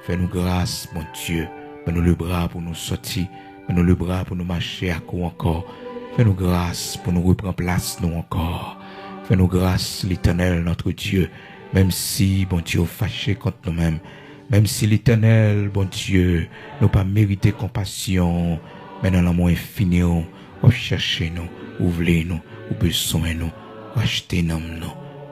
[SPEAKER 1] Fais-nous grâce, mon Dieu. Fais-nous le bras pour nous sortir. Fais-nous le bras pour nous marcher à quoi encore. Fais-nous grâce pour nous reprendre place, nous encore. Fais-nous grâce, l'Éternel, notre Dieu. Même si, bon Dieu, fâché contre nous-mêmes. Même si l'Éternel, bon Dieu, nous pas mérité compassion. Mais dans l'amour infini, ou cherchez nous, ouvrez-nous, ou besoin nous, achetez-nous,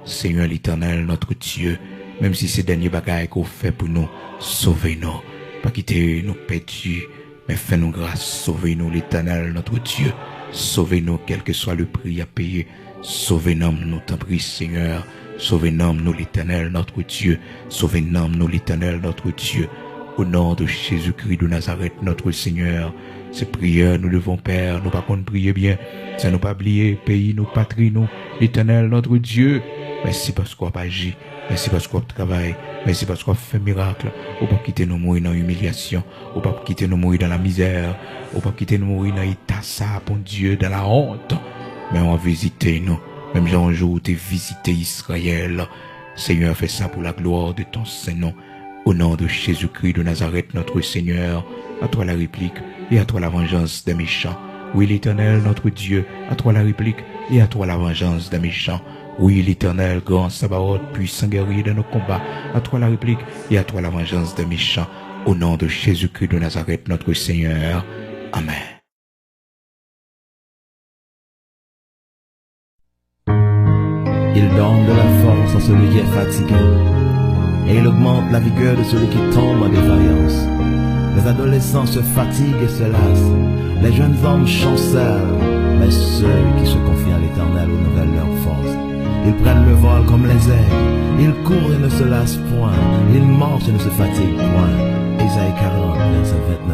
[SPEAKER 1] Seigneur l'Éternel, notre Dieu. Même si ces derniers bagailles qu'on fait pour nous, sauvez-nous. Pas quitter nous perdus, mais fais-nous grâce, sauvez-nous l'Éternel, notre Dieu. Sauvez-nous, quel que soit le prix à payer. Sauvez-nous, nous t'en prie, Seigneur. Sauvez-nous, nous l'Éternel, notre Dieu. Sauvez-nous, nous l'Éternel, notre Dieu. Au nom de Jésus-Christ de Nazareth, notre Seigneur. Ces prières, nous devons, Père, nous pas qu'on prier bien. Ça nous pas oublier, pays, nous, patrie, nous, l'Éternel, notre Dieu. Merci parce qu'on a agi. Merci parce qu'on travaille. Merci parce qu'on fait miracle. Ou pas quitter nous mourir dans l'humiliation. Ou pas quitter nous mourir dans la misère. Ou pas quitter nous mourir dans l'état ça, bon Dieu, dans la honte. Mais on va visiter nous. Même si un jour tu visité Israël. Seigneur, fais ça pour la gloire de ton Saint-Nom. Au nom de Jésus-Christ de Nazareth, notre Seigneur. À toi la réplique et à toi la vengeance des méchants. Oui, l'Éternel, notre Dieu, à toi la réplique et à toi la vengeance des méchants. Oui, l'Éternel, grand Sabaoth, puissant guerrier de nos combats, à toi la réplique et à toi la vengeance des méchants. Au nom de Jésus-Christ de Nazareth, notre Seigneur. Amen.
[SPEAKER 2] Il donne de la force à celui qui est fatigué, et il augmente la vigueur de celui qui tombe en défaillance. Les adolescents se fatiguent et se lassent, les jeunes hommes chancellent, mais ceux qui se confient à l'Éternel renouvellent leur force. Ils prennent le vol comme les aigles, ils courent et ne se lassent point, ils marchent et ne se fatiguent point. Isaïe 40, verset 29.